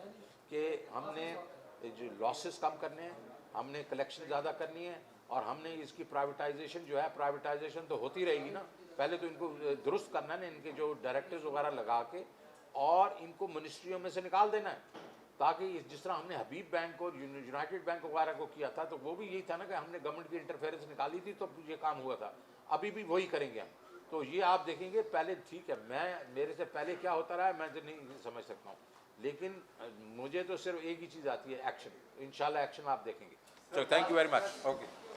کہ ہم نے جو لاسز کم کرنے ہیں, ہم نے کلیکشن زیادہ کرنی ہے, اور ہم نے اس کی پرائیویٹائزیشن جو ہے, پرائیویٹائزیشن تو ہوتی رہے گی نا, پہلے تو ان کو درست کرنا ہے نا, ان کے جو ڈائریکٹرز وغیرہ لگا کے, اور ان کو منسٹریوں میں سے نکال دینا ہے. تاکہ جس طرح ہم نے حبیب بینک اور یونائٹڈ بینک وغیرہ کو کیا تھا, تو وہ بھی یہی تھا نا کہ ہم نے گورنمنٹ کی انٹرفیئرنس نکالی تھی تو یہ کام ہوا تھا. ابھی بھی وہی کریں گے ہم. تو یہ آپ دیکھیں گے پہلے, ٹھیک ہے میرے سے پہلے کیا ہوتا رہا ہے میں تو نہیں سمجھ سکتا ہوں, لیکن مجھے تو صرف ایک ہی چیز آتی ہے, ایکشن. انشاءاللہ ایکشن آپ دیکھیں گے. Thank you very much. Okay.